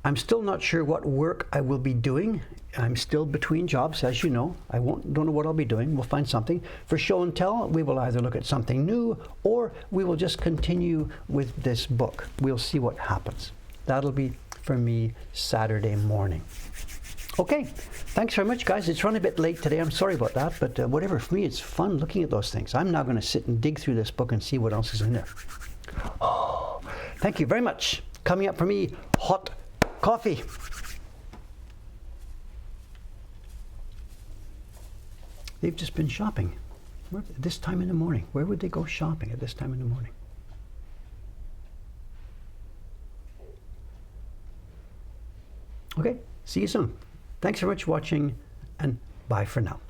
I'm still not sure what work I will be doing. I'm still between jobs, as you know. Don't know what I'll be doing. We'll find something. For show and tell, we will either look at something new or we will just continue with this book. We'll see what happens. That'll be, for me, Saturday morning. Okay, thanks very much, guys. It's run a bit late today. I'm sorry about that, but whatever. For me, it's fun looking at those things. I'm now going to sit and dig through this book and see what else is in there. Oh, thank you very much. Coming up for me, hot coffee. They've just been shopping. At this time in the morning. Where would they go shopping at this time in the morning? Okay, see you soon. Thanks very much for watching, and bye for now.